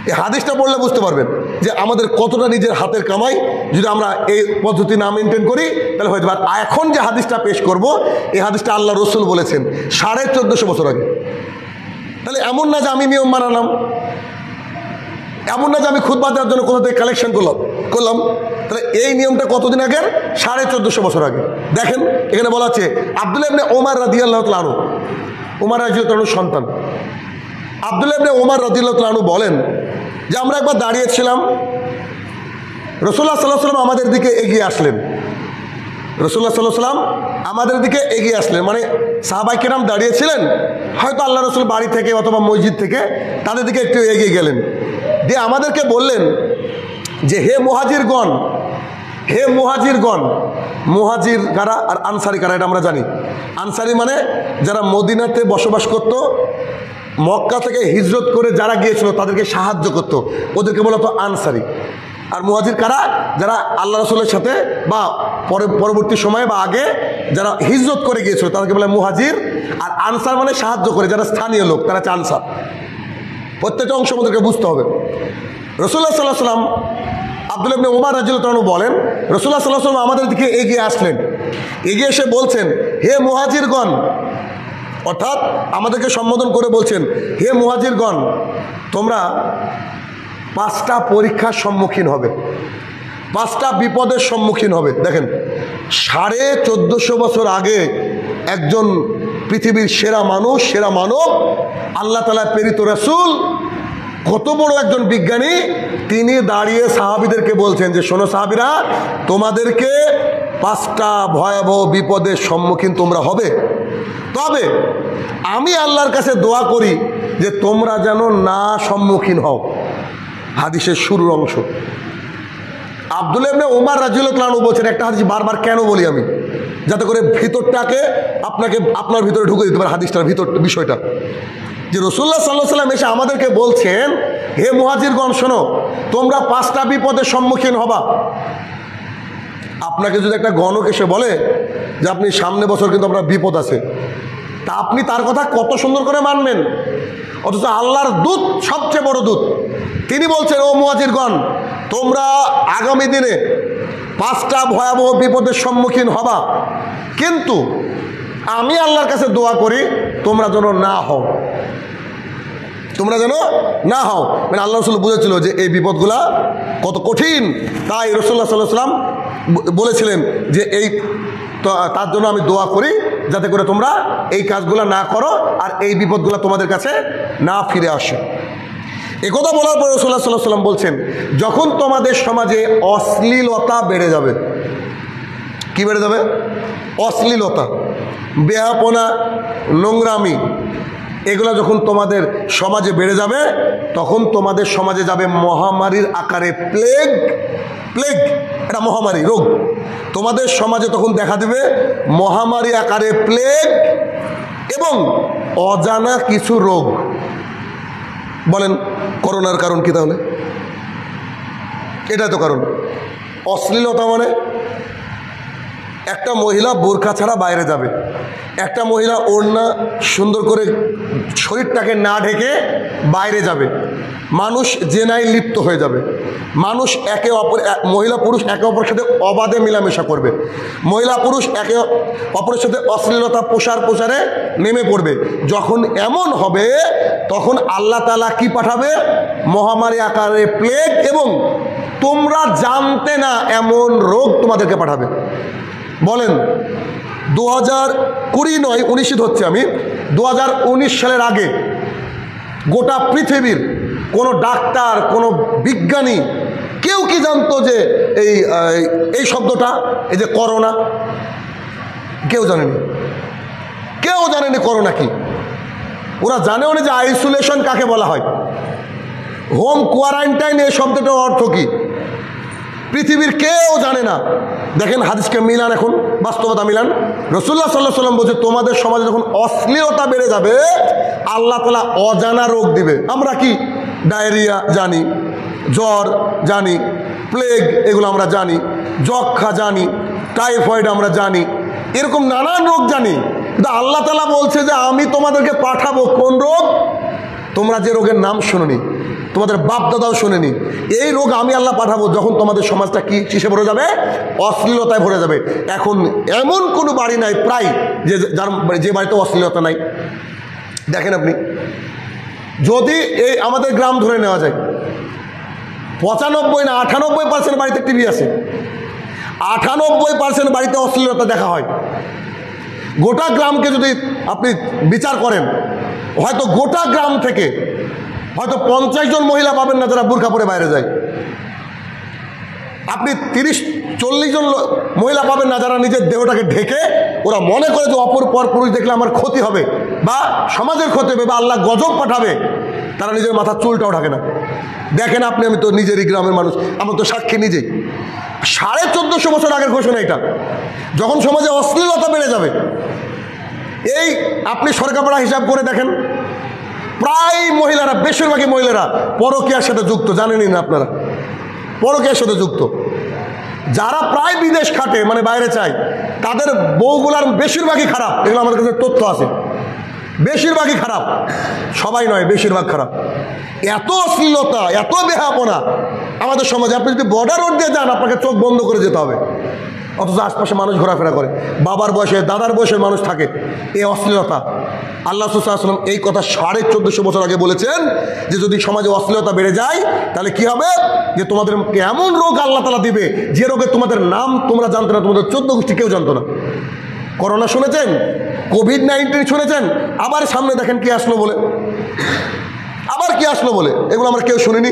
এই হাদিসটা পড়লে বুঝতে পারবেন যে আমাদের কতটা নিজের হাতের কামাই। যদি আমরা এই পদ্ধতি না মেনটেন করি তাহলে হয়ে যাবে। আর এখন যে হাদিসটা পেশ করব এই হাদিসটা আল্লাহ রসুল বলেছেন 1450 বছর আগে। তাহলে এমন না যে আমি নিয়ম মানালাম, এমন না যে আমি খুতবা দেওয়ার জন্য কোথা থেকে কালেকশন করলাম। তাহলে এই নিয়মটা কতদিন আগের? 1450 বছর আগে। দেখেন এখানে বলা আছে আব্দুল্লাহ ইবনে ওমর রাদিয়াল্লাহু তাআলা আনহু, ওমর রাদিয়াল্লাহু তাআলার সন্তান আব্দুল্লাহ ইবনে ওমর রাদিয়াল্লাহু তাআলা আনহু বলেন যে আমরা একবার দাঁড়িয়েছিলাম, রাসূলুল্লাহ সাল্লাল্লাহু আলাইহি ওয়াসাল্লাম আমাদের দিকে এগিয়ে আসলেন, রাসূলুল্লাহ সাল্লাল্লাহু আলাইহি ওয়াসাল্লাম আমাদের দিকে এগিয়ে আসলেন, মানে সাহাবায়ে কেরাম দাঁড়িয়েছিলেন, হয়তো আল্লাহ রসুল বাড়ি থেকে অথবা মসজিদ থেকে তাদের দিকে একটু এগিয়ে গেলেন, দিয়ে আমাদেরকে বললেন যে হে মুহাজিরগণ, হে মুহাজিরগণ। মুহাজির কারা আর আনসারি কারা এটা আমরা জানি। আনসারি মানে যারা মদিনাতে বসবাস করত, মক্কা থেকে হিজরত করে যারা গিয়েছিল তাদেরকে সাহায্য করত, ওদেরকে বলা হতো আনসারি। আর মুহাজির কারা? যারা আল্লাহ রসুলের সাথে বা পরবর্তী সময়ে বা আগে যারা হিজরত করে গিয়েছিল তাদেরকে বলে মুহাজির। আর আনসার মানে সাহায্য করে, যারা স্থানীয় লোক তারা হচ্ছে আনসার। প্রত্যেকটা অংশ আমাদেরকে বুঝতে হবে। রাসূলুল্লাহ সাল্লাল্লাহু আলাইহি ওয়াসাল্লাম আব্দুল্লাহ ইবনে ওমর রাদিয়াল্লাহু তাআলা বলেন রাসূলুল্লাহ সাল্লাল্লাহু আলাইহি ওয়াসাল্লাম আমাদের দিকে এগিয়ে আসলেন, এগিয়ে এসে বলছেন হে মুহাজিরগণ, অর্থাৎ আমাদেরকে সম্বোধন করে বলছেন হে মুহাজিরগণ, তোমরা 5টা পরীক্ষার সম্মুখীন হবে, 5টা বিপদের সম্মুখীন হবে। দেখেন 1450 বছর আগে একজন পৃথিবীর সেরা মানুষ, সেরা মানব, আল্লাহ তাআলা প্রেরিত রাসূল, কত বড় একজন বিজ্ঞানী, তিনি দাঁড়িয়ে সাহাবীদেরকে বলছেন যে শোনো সাহাবীরা, তোমাদেরকে 5টা ভয়াবহ বিপদের সম্মুখীন তোমরা হবে, তবে আমি আল্লাহর কাছে দোয়া করি যে তোমরা যেন না সম্মুখীন হও। হাদিসের শুরুর অংশ। আব্দুল্লাহ ইবনে ওমর রাদিয়াল্লাহু তাআলা আনহু বলছেন একটা হাদিস বারবার কেন বলি আমি, যাতে করে ভিতরটাকে আপনার ভিতরে ঢুকে দিতে পারে হাদিসটার ভিতর বিষয়টা, যে রাসূলুল্লাহ সাল্লাল্লাহু আলাইহি ওয়াসাল্লাম এসে আমাদেরকে বলছেন হে মুহাজিরগণ শোনো, তোমরা 5টা বিপদের সম্মুখীন হবা। আপনাকে যদি একটা গণক এসে বলে যে আপনি সামনে বছর কিন্তু আপনার বিপদ আছে, তা আপনি তার কথা কত সুন্দর করে মানবেন? অথচ আল্লাহর দূত, সবচেয়ে বড় দূত, তিনি বলছেন ও মুহাজিরগণ, তোমরা আগামী দিনে 5টা ভয়াবহ বিপদের সম্মুখীন হবা, কিন্তু আমি আল্লাহর কাছে দোয়া করি তোমরা যেন না হও। তোমরা যেন না হও। মানে আল্লাহ রসুল বুঝেছিল যে এই বিপদগুলা কত কঠিন, তাই রাসূলুল্লাহ সাল্লাল্লাহু আলাইহি ওয়াসাল্লাম বলেছিলেন যে এই তো তার জন্য আমি দোয়া করি যাতে করে তোমরা এই কাজগুলো না করো আর এই বিপদগুলো তোমাদের কাছে না ফিরে আসে। একথা বলার পর রাসূলুল্লাহ সাল্লাল্লাহু আলাইহি ওয়াসাল্লাম বলছেন, যখন তোমাদের সমাজে অশ্লীলতা বেড়ে যাবে, কি বেড়ে যাবে? অশ্লীলতা, বেহাপনা, নোংরামি, এগুলো যখন তোমাদের সমাজে বেড়ে যাবে তখন তোমাদের সমাজে যাবে মহামারীর আকারে প্লেগ। প্লেগ এটা মহামারী রোগ, তোমাদের সমাজে তখন দেখা দেবে মহামারী আকারে প্লেগ এবং অজানা কিছু রোগ। বলেন করোনার কারণ কি তাহলে? এটাই তো কারণ। অশ্লীলতা মানে একটা মহিলা বোরকা ছাড়া বাইরে যাবে, একটা মহিলা ওড়না সুন্দর করে শরীরটাকে না ঢেকে বাইরে যাবে, মানুষ জেনায় লিপ্ত হয়ে যাবে, মানুষ একে অপর মহিলা পুরুষ একে অপরের সাথে অবাধে মেলামেশা করবে, মহিলা পুরুষ একে অপরের সাথে অশ্লীলতা প্রসারে নেমে পড়বে। যখন এমন হবে তখন আল্লাহ তাআলা কি পাঠাবে? মহামারী আকারে প্লেগ এবং তোমরা জানতে না এমন রোগ তোমাদেরকে পাঠাবে। বলেন 2020 নয় 19 ধরছি আমি, 2019 সালের আগে গোটা পৃথিবীর কোনো ডাক্তার, কোনো বিজ্ঞানী, কেউ কি জানতো যে এই শব্দটা, এই যে করোনা? কেউ জানেনি, কেউ জানেনি করোনা কি। ওরা জানেও না যে আইসোলেশন কাকে বলা হয়, হোম কোয়ারেন্টাইন এই শব্দটার অর্থ কি, পৃথিবীর কেউ জানে না। দেখেন হাদিসকে মিলান, এখন বাস্তবতা মিলান। রাসূলুল্লাহ সাল্লাল্লাহু আলাইহি ওয়াসাল্লাম বলছে তোমাদের সমাজে যখন অশ্লীলতা বেড়ে যাবে আল্লাহ তাআলা অজানা রোগ দিবে। আমরা কি ডায়রিয়া জানি, জ্বর জানি, প্লেগ এগুলো আমরা জানি, যক্ষা জানি, টাইফয়েড আমরা জানি, এরকম নানান রোগ জানি, কিন্তু আল্লাহ তাআলা বলছে যে আমি তোমাদেরকে পাঠাবো কোন রোগ? তোমরা যে রোগের নাম শোনোনি, তোমাদের বাপ দাদাও শোনেনি, এই রোগ আমি আল্লাহ পাঠাবো যখন তোমাদের সমাজটা কি কিসে ভরে যাবে? অশ্লীলতায় ভরে যাবে। এখন এমন কোনো বাড়ি নাই প্রায় যে বাড়িতে অশ্লীলতা নাই। দেখেন আপনি, যদি এই আমাদের গ্রাম ধরে নেওয়া যায়, 95 না 98% বাড়িতে টিভি আছে, 98% বাড়িতে অশ্লীলতা দেখা হয়। গোটা গ্রামকে যদি আপনি বিচার করেন, হয়তো গোটা গ্রাম থেকে হয়তো 50 জন মহিলা পাবেন না যারা বোরকা পরে বাইরে যায়। আপনি 30-40 জন মহিলা পাবেন না যারা নিজের দেহটাকে ঢেকে, ওরা মনে করে যে অপর পর পুরুষ দেখলে আমার ক্ষতি হবে বা সমাজের ক্ষতি হবে বা আল্লাহ গজব পাঠাবে, তারা নিজের মাথার চুলটাও ঢাকে না। দেখেন আপনি, আমি তো নিজেরই গ্রামের মানুষ, আমার তো সাক্ষী নিজেই। 1450 বছর আগের ঘোষণা এটা। যখন সমাজে অশ্লীলতা বেড়ে যাবে, এই আপনি সরকারপাড়া হিসাব করে দেখেন, প্রায় মহিলারা, বেশিরভাগই মহিলারা পরকীয়ার সাথে যুক্ত। জানেনই না আপনারা? পরকীয়ার সাথে যুক্ত যারা প্রায় বিদেশ খাটে, মানে বাইরে চায়, তাদের বউগুলার বেশিরভাগই খারাপ। এগুলো আমাদের কাছে তথ্য আছে, বেশিরভাগই খারাপ, সবাই নয়, বেশিরভাগ খারাপ। এত অশ্লীলতা, এত বেহাপনা আমাদের সমাজে। আপনি যদি বর্ডার রোড দিয়ে যান, আপনাকে চোখ বন্ধ করে যেতে হবে, অথচ আশপাশে মানুষ ঘোরাফেরা করে, বাবার বয়সে দাদার বয়সের মানুষ থাকে। এই অশ্লীলতা, আল্লাহ রাসূল সাল্লাল্লাহু আলাইহি ওয়াসাল্লাম এই কথা 1450 বছর আগে বলেছেন যে যদি সমাজে অশ্লীলতা বেড়ে যায় তাহলে কি হবে? যে তোমাদের এমন রোগ আল্লাহ তাআলা দিবে যে রোগে তোমাদের নাম তোমরা জানতে না, তোমাদের 14 গোষ্ঠী কেউ জানতো না। করোনা শুনেছেন, কোভিড-19 শুনেছেন, আবার সামনে দেখেন কি আসলো বলে, আবার কি আসলো বলে, এগুলো আমরা কেউ শুনিনি,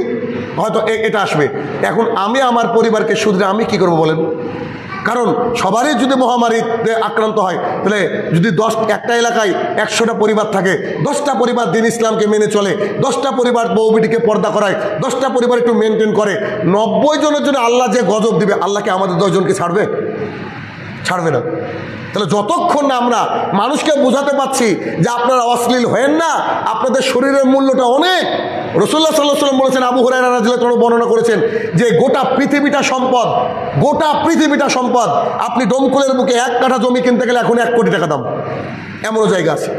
হয়তো এটা আসবে। এখন আমি আমার পরিবারকে শুধরে আমি কি করবো বলেন? কারণ সবারই যদি মহামারীতে আক্রান্ত হয়, তাহলে যদি একটা এলাকায় 100টা পরিবার থাকে, 10টা পরিবার দিন ইসলামকে মেনে চলে, 10টা পরিবার বউ বিটিকে পর্দা করায়, 10টা পরিবার একটু মেনটেন করে, 90 জনের জন্য আল্লাহ যে গজব দিবে, আল্লাহকে আমাদের 10 জনকে ছাড়বে? ছাড়বে না। তাহলে যতক্ষণ না আমরা মানুষকে বোঝাতে পারছি যে আপনারা অশ্লীল হয়েন না, আপনাদের শরীরের মূল্যটা অনেক। রাসূলুল্লাহ সাল্লাল্লাহু আলাইহি ওয়াসাল্লাম বলেছেন, আবু হুরায়রা রাদিয়াল্লাহু আনহু বর্ণনা করেছেন যে গোটা পৃথিবীটা সম্পদ, গোটা পৃথিবীটা সম্পদ। আপনি ডোমকুলের বুকে 1 কাঠা জমি কিনতে গেলে এখন 1 কোটি টাকা দাম, এমনও জায়গা আছে।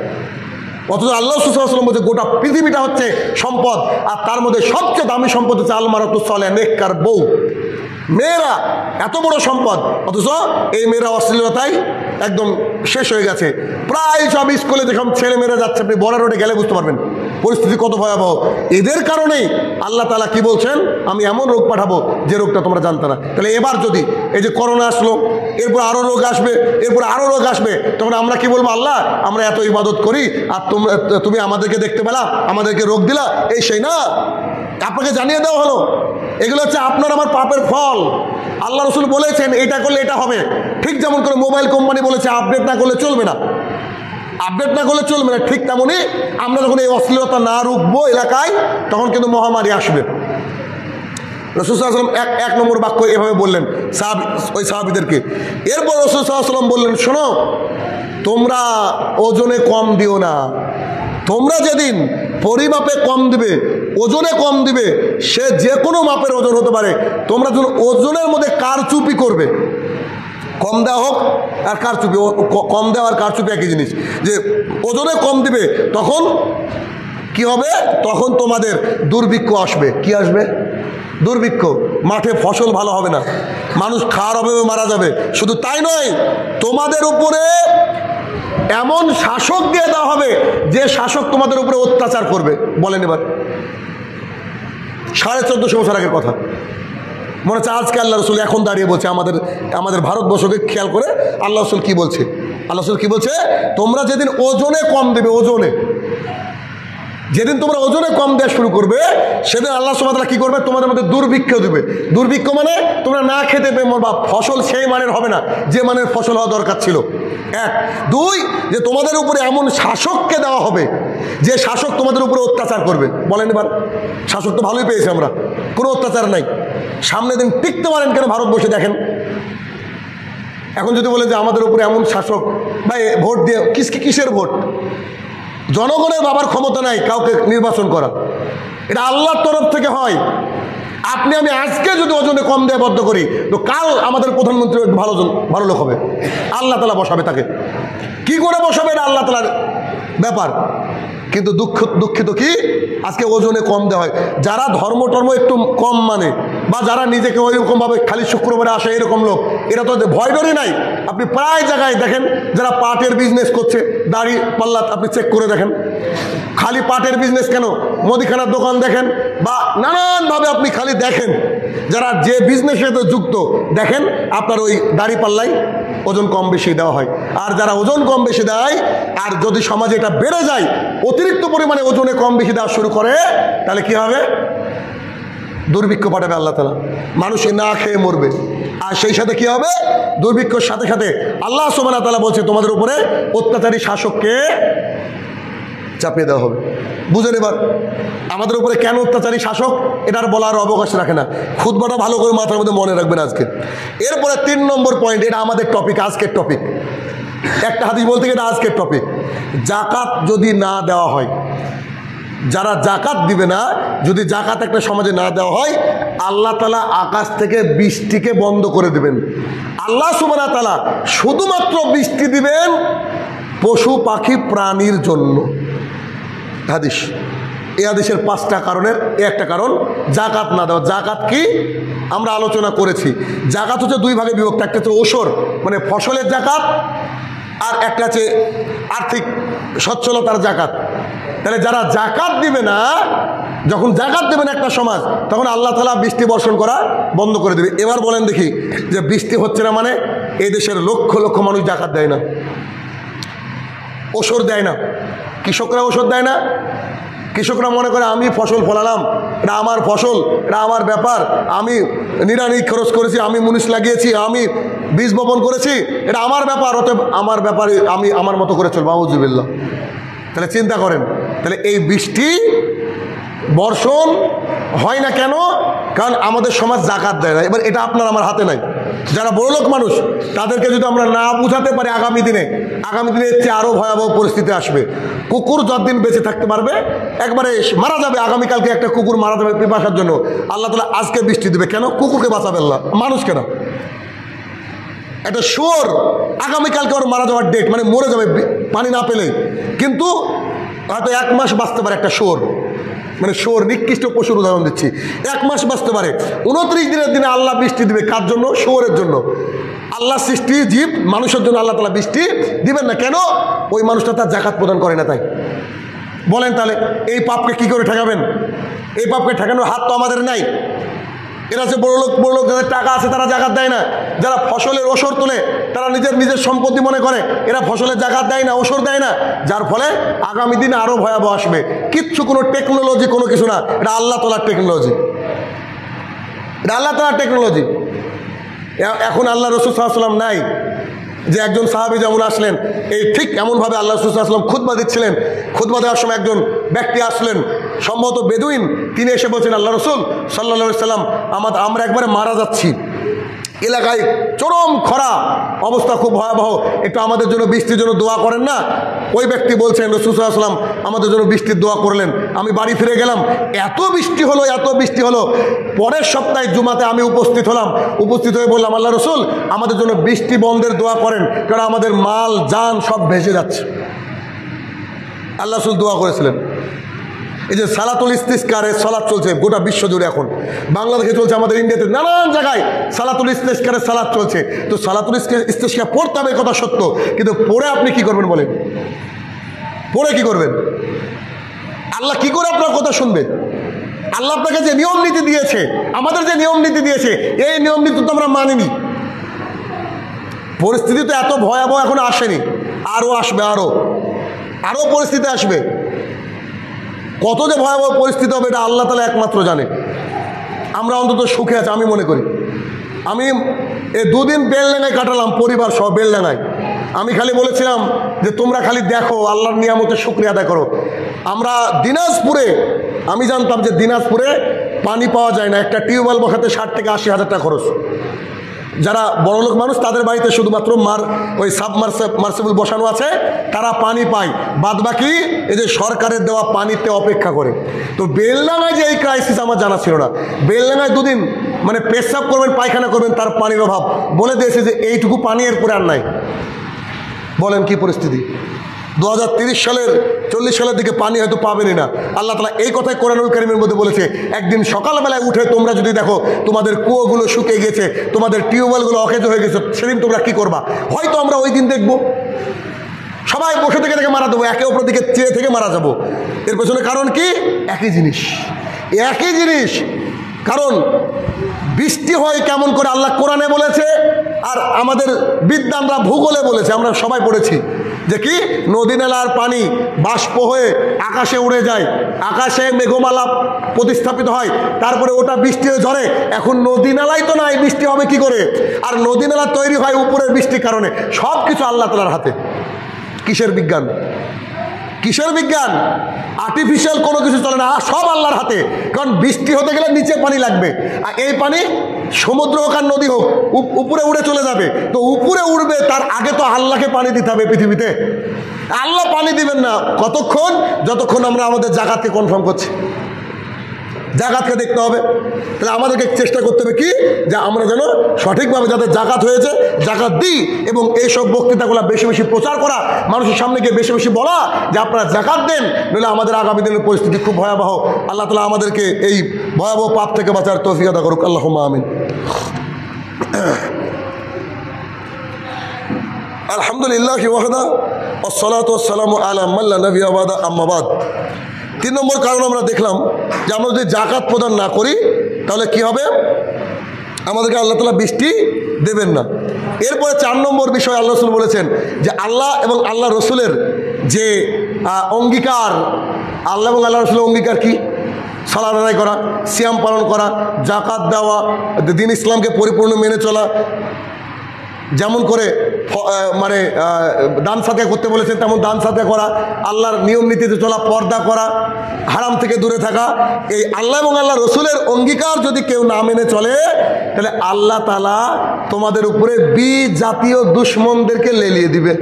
অথচ আল্লাহ রাসূল সাল্লাল্লাহু আলাইহি ওয়াসাল্লাম বলছে গোটা পৃথিবীটা হচ্ছে সম্পদ, আর তার মধ্যে সবচেয়ে দামি সম্পদ হচ্ছে আল মারাতুস সালেহা, নেককার বউ। মেয়েরা এত বড় সম্পদ, অথচ এই মেয়েরা অশ্লীলতায় একদম শেষ হয়ে গেছে। প্রায় সব স্কুলে যখন ছেলে মেয়েরা যাচ্ছে, আপনি বড় রোডে গেলে বুঝতে পারবেন পরিস্থিতি কত ভয়াবহ। এদের কারণেই আল্লাহ তাআলা কি বলছেন, আমি এমন রোগ পাঠাবো যে রোগটা তোমরা জানতে না। তাহলে এবার যদি এই যে করোনা আসলো, এরপর আরও রোগ আসবে, এরপর আরও রোগ আসবে, তখন আমরা কি বলবো, আল্লাহ আমরা এত ইবাদত করি আর তুমি আমাদেরকে দেখতে পেলা, আমাদেরকে রোগ দিলা, এই সেই না। আপনাকে জানিয়ে দেওয়া হলো এগুলো হচ্ছে আপনার আমার পাপের ফল। আল্লাহ রসুল বলেছেন এটা করলে এটা হবে। ঠিক যেমন করে মোবাইল কোম্পানি বলেছে আপডেট না করলে চলবে না, আপডেট না করলে চলবে না, ঠিক তেমনই আমরা যখন এই অশ্লীলতা না রুখবো এলাকায়, তখন কিন্তু মহামারী আসবে। রাসূল সাল্লাল্লাহু আলাইহি ওয়াসাল্লাম এক নম্বর বাক্য এভাবে বললেন ওই সাহাবীদেরকে। এরপর রাসূল সাল্লাল্লাহু আলাইহি ওয়াসাল্লাম বললেন, শোনো, তোমরা ওজনে কম দিও না। তোমরা যেদিন পরিমাপে কম দিবে, ওজনে কম দিবে, সে যে কোনো মাপের ওজন হতে পারে, তোমরা যখন ওজনের মধ্যে কারচুপি করবে, কম দেওয়া হোক আর কারচুপি, কম দেওয়া আর কারচুপি একই জিনিস, যে ওজনে কম দিবে, তখন কি হবে, তখন তোমাদের দুর্ভিক্ষ আসবে। কি আসবে? দুর্ভিক্ষ। মাঠে ফসল ভালো হবে না, মানুষ খাওয়ার অভাবে মারা যাবে। শুধু তাই নয়, তোমাদের উপরে এমন শাসক দিয়ে দেওয়া হবে যে শাসক তোমাদের উপরে অত্যাচার করবে। বলেন এবার, 1450 বছর আগের কথা মনে হচ্ছে আজকে আল্লাহ রসুল এখন দাঁড়িয়ে বলছে। আমাদের ভারতবর্ষকে খেয়াল করে আল্লাহ রসুল কি বলছে? আল্লাহ রসুল কি বলছে? তোমরা যেদিন ওজনে কম দেবে, ওজনে যেদিন তোমরা ওজনে কম দেওয়া শুরু করবে, সেদিন আল্লাহ সুবহানাহু ওয়া তাআলা কি করবে, তোমাদের মধ্যে দুর্ভিক্ষ দেবে। দুর্ভিক্ষ মানে তোমরা না খেতে পেয়ে মরবা, ফসল সেই মানের হবে না যে মানের ফসল হওয়া দরকার ছিল। এক। দুই, যে তোমাদের উপরে এমন শাসককে দেওয়া হবে যে শাসক তোমাদের উপরে অত্যাচার করবে। বলেন এবার, শাসক তো ভালোই পেয়েছি আমরা, কোনো অত্যাচার নাই। সামনে দিন টিকতে পারেন কেন ভারতবর্ষে দেখেন। এখন যদি বলে যে আমাদের উপরে এমন শাসক, ভাই ভোট দিয়ে কিসের ভোট? জনগণের বাবার ক্ষমতা নাই কাউকে নির্বাচন করা, এটা আল্লাহর তরফ থেকে হয়। আপনি আমি আজকে যদি ওজনে কম দেয়া বদ্ধ করি, তো কাল আমাদের প্রধানমন্ত্রী ভালো লোক হবে, আল্লাহ তাআলা বসাবে তাকে। কি করে বসাবে এটা আল্লাহ তাআলার ব্যাপার। কিন্তু দুঃখিত কি, আজকে ওজনে কম দেওয়া হয়। যারা ধর্ম একটু কম মানে, বা যারা নিজেকে ওইরকমভাবে খালি শুক্রবারে আসে এরকম লোক, এরা তো ভয় ডরই নাই। আপনি প্রায় জায়গায় দেখেন যারা পাটের বিজনেস করছে, দাড়ি পাল্লা আপনি চেক করে দেখেন, খালি পাটের বিজনেস কেন, মুদিখানার দোকান দেখেন, বা নানানভাবে আপনি খালি দেখেন, যারা যে বিজনেসের সাথে যুক্ত, দেখেন আপনার ওই দাড়ি পাল্লাই ওজন কম বেশি দেওয়া হয়। আর যারা ওজন কম বেশি দেয়, আর যদি সমাজে এটা বেড়ে যায়, অতিরিক্ত পরিমাণে ওজনে কম বেশি দেওয়া শুরু করে, তাহলে কি হবে? দুর্ভিক্ষ পাঠাবে আল্লাহ তাআলা, মানুষে না খেয়ে মরবে। আর সেই সাথে কি হবে? দুর্ভিক্ষর সাথে সাথে আল্লাহ সুবহানাহু ওয়া তাআলা বলছে তোমাদের উপরে অত্যাচারী শাসককে চাপিয়ে দেওয়া হবে। বুঝেন এবার আমাদের উপরে কেন অত্যাচারী শাসক, এটার বলার অবকাশ রাখে না। খুতবাটা ভালো করে মাথার মধ্যে মনে রাখবেন আজকে। এরপরে 3 নম্বর পয়েন্ট, এটা আমাদের টপিক, আজকের টপিক। একটা হাদিস বলতে গিয়ে এটা আজকের টপিক। জাকাত যদি না দেওয়া হয়, যারা জাকাত দিবে না, যদি জাকাত একটা সমাজে না দেওয়া হয়, আল্লাহ তাআলা আকাশ থেকে বৃষ্টিকে বন্ধ করে দেবেন। আল্লাহ সুবহানাহু ওয়া তাআলা শুধুমাত্র বৃষ্টি দিবেন পশু পাখি প্রাণীর জন্য। হাদিস, এই হাদিসের 5টা কারণের একটা কারণ জাকাত না দেওয়া। জাকাত কি আমরা আলোচনা করেছি। জাকাত হচ্ছে 2 ভাগে বিভক্ত। একটা হচ্ছে ওসর মানে ফসলের জাকাত, আর একটা হচ্ছে আর্থিক সচ্ছলতার জাকাত। তাহলে যারা জাকাত দিবে না, যখন জাকাত দেবে না একটা সমাজ, তখন আল্লাহ তাআলা বৃষ্টি বর্ষণ করা বন্ধ করে দেবে। এবার বলেন দেখি, যে বৃষ্টি হচ্ছে না মানে এই দেশের লক্ষ লক্ষ মানুষ জাকাত দেয় না, ওষুধ দেয় না, কৃষকরা ওষুধ দেয় না। কৃষকরা মনে করে আমি ফসল ফলালাম, এটা আমার ফসল, এটা আমার ব্যাপার, আমি নিরানি খরচ করেছি, আমি মুনিশ লাগিয়েছি, আমি বীজ বপন করেছি, এটা আমার ব্যাপার, অতএব আমার ব্যাপারে আমি আমার মতো করে চলবো। আউযুবিল্লাহ। তাহলে চিন্তা করেন, তাহলে এই বৃষ্টি বর্ষণ হয় না কেন? কারণ আমাদের সমাজ জাকাত দেয় না। এবার এটা আপনার আমার হাতে নাই। যারা বড়লোক মানুষ, তাদেরকে যদি আমরা না বুঝাতে পারি, আগামী দিনে এর চেয়ে আরও ভয়াবহ পরিস্থিতি আসবে। কুকুর যতদিন বেঁচে থাকতে পারবে, একবারে মারা যাবে। আগামীকালকে একটা কুকুর মারা যাবে পিপাসার জন্য, আল্লাহ তাআলা আজকে বৃষ্টি দেবে। কেন? কুকুরকে বাঁচাবে আল্লাহ, মানুষকে না। একটা শুয়োর আগামীকালকে ওর মারা যাওয়ার ডেট, মানে মরে যাবে পানি না পেলে, কিন্তু হয়তো 1 মাস বাঁচতে পারে একটা শুয়োর। মানে শুয়োর, নিকৃষ্ট পশুর উদাহরণ দিচ্ছি। 1 মাস বাঁচতে পারে, 29 দিনের দিনে আল্লাহ বৃষ্টি দিবে। কার জন্য? শুয়োরের জন্য। আল্লাহ সৃষ্টি জীব, মানুষের জন্য আল্লাহ তাআলা বৃষ্টি দিবেন না কেন? ওই মানুষটা তার যাকাত প্রদান করে না। তাই বলেন তাহলে এই পাপকে কি করে ঠেকাবেন? এই পাপকে ঠেকানোর হাত তো আমাদের নাই। এরা যে বড় লোক যাদের টাকা আছে তারা জাকাত দেয় না, যারা ফসলের ওসর তোলে তারা নিজের সম্পত্তি মনে করে, এরা ফসলের জাকাত দেয় না, ওসর দেয় না, যার ফলে আগামী দিনে আরো ভয়াবহ আসবে। কিচ্ছু কোনো টেকনোলজি কোনো কিছু না, এটা আল্লাহ তাআলার টেকনোলজি, এটা আল্লাহ তাআলার টেকনোলজি। এখন আল্লাহ রাসূল সাল্লাল্লাহু আলাইহি ওয়াসাল্লাম নাই, যে একজন সাহাবী যেমন আসলেন, এই ঠিক এমনভাবে আল্লাহ রাসূল সাল্লাল্লাহু আলাইহি ওয়াসাল্লাম খুতবা দিচ্ছিলেন। খুতবা দেওয়ার সময় একজন ব্যক্তি আসলেন, সম্ভবত বেদুইন, তিনি এসে বলছেন, আল্লাহ রাসূল সাল্লাল্লাহু আলাইহি ওয়াসাল্লাম, আমরা একবারে মারা যাচ্ছি, এলাকায় চরম খরা অবস্থা, খুব ভয়াবহ, একটু আমাদের জন্য বৃষ্টির জন্য দোয়া করেন না। ওই ব্যক্তি বলছেন, রাসূল সাল্লাল্লাহু আলাইহি ওয়াসাল্লাম আমাদের জন্য বৃষ্টির দোয়া করলেন। আমি বাড়ি ফিরে গেলাম, এত বৃষ্টি হলো। পরের সপ্তাহে জুমাতে আমি উপস্থিত হয়ে বললাম, আল্লাহ রাসূল আমাদের জন্য বৃষ্টি বন্ধের দোয়া করেন, কারণ আমাদের মাল জান সব ভেসে যাচ্ছে। আল্লাহ রাসূল দোয়া করেছিলেন। এই যে সালাতুল ইস্তিসকারের সালাত চলছে গোটা বিশ্ব জুড়ে, এখন বাংলাদেশে চলছে, আমাদের ইন্ডিয়াতে নানান জায়গায় সালাতুল ইস্তিসকারের সালাত চলছে। তো সালাতুল ইস্তিসকার পড়তে হবে, কথা সত্য, কিন্তু পড়ে আপনি কি করবেন বলেন? পড়ে কি করবেন? আল্লাহ কি করে আপনার কথা শুনবেন? আল্লাহ আপনাকে যে নিয়ম নীতি দিয়েছে, আমাদের যে নিয়ম নীতি দিয়েছে, এই নিয়ম নীতি তো আমরা মানিনি। পরিস্থিতি তো এত ভয়াবহ এখন আসেনি, আরও আসবে, আরও পরিস্থিতি আসবে। কত যে ভয়াবহ পরিস্থিতি হবে এটা আল্লাহ তাআলা একমাত্র জানে। আমরা অন্তত সুখে আছি আমি মনে করি। আমি এই 2 দিন বেলডাঙায় কাটালাম, পরিবার সহ বেলডাঙায়। আমি খালি বলেছিলাম যে তোমরা খালি দেখো, আল্লাহর নিয়ামতের শুকরিয়া আদায় করো। আমরা দিনাজপুরে, আমি জানতাম যে দিনাজপুরে পানি পাওয়া যায় না, একটা টিউবওয়েল বসাতে 60 থেকে 80 হাজার টাকা খরচ। যারা বড়লোক মানুষ তাদের বাড়িতে শুধুমাত্র ওই সাবমার্সিবল বসানো আছে, তারা পানি পায়, বাদ বাকি এই যে সরকারের দেওয়া পানিতে অপেক্ষা করে। তো বেলডাঙায় যে এই ক্রাইসিস আমার জানা ছিল না। বেলডাঙায় 2 দিন মানে পেশাব করবেন, পায়খানা করবেন, তার পানির অভাব, বলে দিয়েছে যে এইটুকু পানি এরপরে আর নাই। বলেন কি পরিস্থিতি? 2030 সালের 40 সালের দিকে পানি হয়তো পাবেনই না। আল্লাহ তাআলা এই কথাই কোরআনুল কারীমের মধ্যে বলেছে, একদিন সকালবেলায় উঠে তোমরা যদি দেখো তোমাদের কুয়োগুলো শুকিয়ে গেছে, তোমাদের টিউবওয়েলগুলো অকেজ হয়ে গেছে, সেদিন তোমরা কি করবা? হয়তো আমরা ওই দিন দেখবো সবাই বসে থেকে মারা দেবো, একে অপর দিকে চেয়ে থেকে মারা যাবো। এর পেছনে কারণ কি? একই জিনিস। কারণ বৃষ্টি হয় কেমন করে আল্লাহ কোরআনে বলেছে, আর আমাদের বিদ্বানরা ভূগোলে বলেছে, আমরা সবাই পড়েছি যে কি নদী নালার পানি বাষ্প হয়ে আকাশে উড়ে যায়, আকাশে মেঘমালা প্রতিস্থাপিত হয়, তারপরে ওটা বৃষ্টি হয়ে ঝরে। এখন নদী নালাই তো নাই, বৃষ্টি হবে কি করে? আর নদী নালা তৈরি হয় উপরের বৃষ্টির কারণে। সব কিছু আল্লাহ তাআলার হাতে। কিসের বিজ্ঞান? আর্টিফিশিয়াল কোনো কিছু চলে না, সব আল্লাহর হাতে। কারণ বৃষ্টি হতে গেলে নিচে পানি লাগবে, আর এই পানি সমুদ্র হোক আর নদী হোক উপরে উড়ে চলে যাবে। তো উপরে উড়বে, তার আগে তো আল্লাহকে পানি দিতে হবে পৃথিবীতে। আল্লাহ পানি দিবেন না কতক্ষণ? যতক্ষণ আমরা আমাদের জাকাতকে কনফার্ম করছি। জাকাতকে দেখতে হবে। তাহলে আমাদেরকে চেষ্টা করতে হবে কি, যে আমরা যেন সঠিকভাবে যাদের জাকাত হয়েছে জাকাত দিই, এবং এইসব বক্তৃতাগুলো বেশি বেশি প্রচার করা, মানুষের সামনে গিয়ে বেশি বেশি বলা যে আপনারা জাকাত দেন, নইলে আমাদের আগামী দিনের পরিস্থিতি খুব ভয়াবহ। আল্লাহ তাআলা আমাদেরকে এই ভয়াবহ পাপ থেকে বাঁচার তৌফিক আতা করুক। আল্লাহুম্মা আমিন। আলহামদুলিল্লাহ ওয়াহদা ওয়াসসালাতু ওয়াসসালামু আলা মান লা নাবিয়্যা বা'দা, আম্মা বাদ। 3 নম্বর কারণ আমরা দেখলাম যে আমরা যদি জাকাত প্রদান না করি তাহলে কি হবে? আমাদেরকে আল্লাহ তাআলা বৃষ্টি দেবেন না। এরপরে 4 নম্বর বিষয় আল্লাহ রাসূল বলেছেন যে আল্লাহ এবং আল্লাহ রসুলের যে অঙ্গীকার, আল্লাহ এবং আল্লাহ রসুলের অঙ্গীকার কি? সালাত আদায় করা, সিয়াম পালন করা, জাকাত দেওয়া, দ্বীন ইসলামকে পরিপূর্ণ মেনে চলা, যেমন করে মানে দান সাদকা করতে বলেছেন তেমন দান সাদকা করা, আল্লাহর নিয়ম নীতিতে চলা, পর্দা করা, হারাম থেকে দূরে থাকা। এই আল্লাহ এবং আল্লাহ রসুলের অঙ্গীকার যদি কেউ না মেনে চলে, তাহলে আল্লাহ তাআলা তোমাদের উপরে জাতীয় দুশ্মনদেরকে লেলিয়ে দিবে।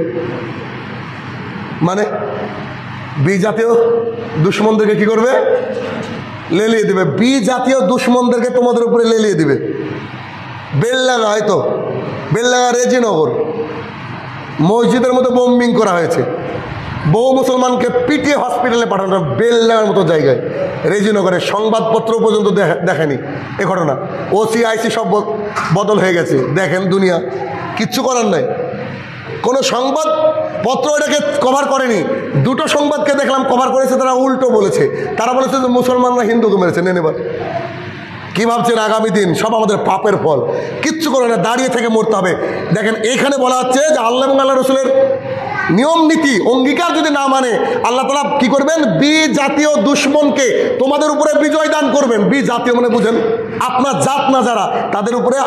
মানে জাতীয় দুশ্মনদেরকে কি করবে? লেলিয়ে দিবে। জাতীয় দুশ্মনদেরকে তোমাদের উপরে লেলিয়ে দিবে। বেলডাঙা, হয়তো বেলডাঙা রেজিনগর মসজিদের মধ্যে বোম্বিং করা হয়েছে, বহু মুসলমানকে পিটিয়ে হসপিটালে পাঠানো, বেল নেওয়ার মতো জায়গায়, রেজিনগরে সংবাদপত্র পর্যন্ত দেখেনি এ ঘটনা। OC-IC সব বদল হয়ে গেছে, দেখেন দুনিয়া, কিচ্ছু করার নাই। কোনো সংবাদপত্র এটাকে কভার করেনি। দুটো সংবাদকে দেখলাম কভার করেছে, তারা উল্টো বলেছে। তারা বলেছে যে মুসলমানরা হিন্দুকে মেরেছে। নেন এবার কী ভাবছেন আগামী দিন সব আমাদের পাপের ফল? কিচ্ছু করে না, দাঁড়িয়ে থেকে মরতে হবে। দেখেন এইখানে বলা হচ্ছে যে আল্লাহ এবং আল্লাহ রসুলের নিয়ম নীতি অঙ্গীকার যদি না মানে আল্লাহ তাআলা কি করবেন? জাতীয় দুশ্মনকে তোমাদের উপরে বিজয় দান করবেন। জাতীয় মানে বুঝেন, আপনার জাত না যারা, তাদের উপরে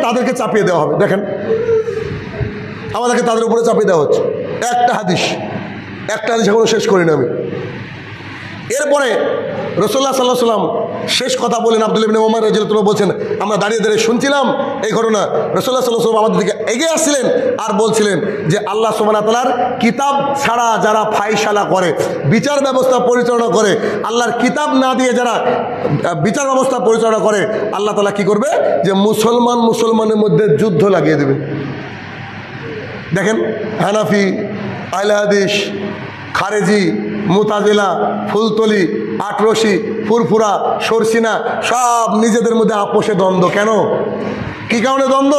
তাদেরকে চাপিয়ে দেওয়া হবে। দেখেন আমাদেরকে তাদের উপরে চাপিয়ে দেওয়া হচ্ছে। একটা হাদিস এখনো শেষ করিনি আমি। এরপরে রাসূলুল্লাহ সাল্লাল্লাহু আলাইহি ওয়াসাল্লাম শেষ কথা বলেন। আব্দুল্লাহ ইবনে ওমর রাদিয়াল্লাহু আনহু বলছেন, আমরা দাঁড়িয়ে দাঁড়িয়ে শুনছিলাম এই ঘটনা। রাসূলুল্লাহ সাল্লাল্লাহু আলাইহি ওয়াসাল্লাম আমাদের দিকে এগিয়ে আসছিলেন আর বলছিলেন যে আল্লাহ সুবহানাহু ওয়া তাআলার কিতাব ছাড়া যারা ফায়সালা করে, বিচার ব্যবস্থা পরিচালনা করে, আল্লাহর কিতাব না দিয়ে যারা বিচার ব্যবস্থা পরিচালনা করে, আল্লাহ তাআলা কি করবে? যে মুসলমানের মধ্যে যুদ্ধ লাগিয়ে দেবে। দেখেন হানাফি, আহলে হাদিস, খারেজি, মুতাজিলা, ফুলতলি, আটরশি, ফুরফুরা, সরসিনা সব নিজেদের মধ্যে আপোষে দ্বন্দ্ব। কেন? কি কারণে দ্বন্দ্ব?